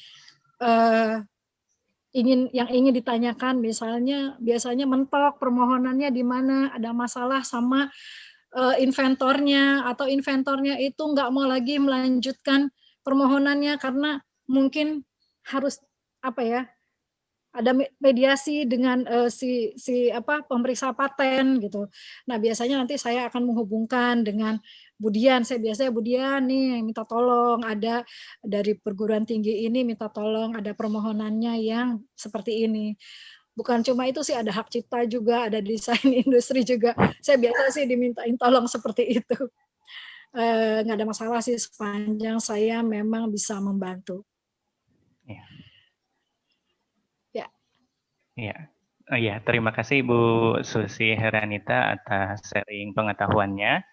yang ingin ditanyakan, misalnya biasanya mentok permohonannya di mana, ada masalah sama inventornya, atau inventornya itu nggak mau lagi melanjutkan permohonannya karena mungkin harus ada mediasi dengan si pemeriksa paten gitu. Nah, biasanya nanti saya akan menghubungkan dengan Bu Dian. Saya biasanya Bu Dian nih minta tolong, ada dari perguruan tinggi ini minta tolong ada permohonannya yang seperti ini. Bukan cuma itu sih, ada hak cipta juga, ada desain industri juga. Saya biasa sih dimintain tolong seperti itu. Nggak ada masalah sih sepanjang saya memang bisa membantu. Iya. Ya. Iya. Iya, terima kasih Bu Susi Heranita atas sharing pengetahuannya.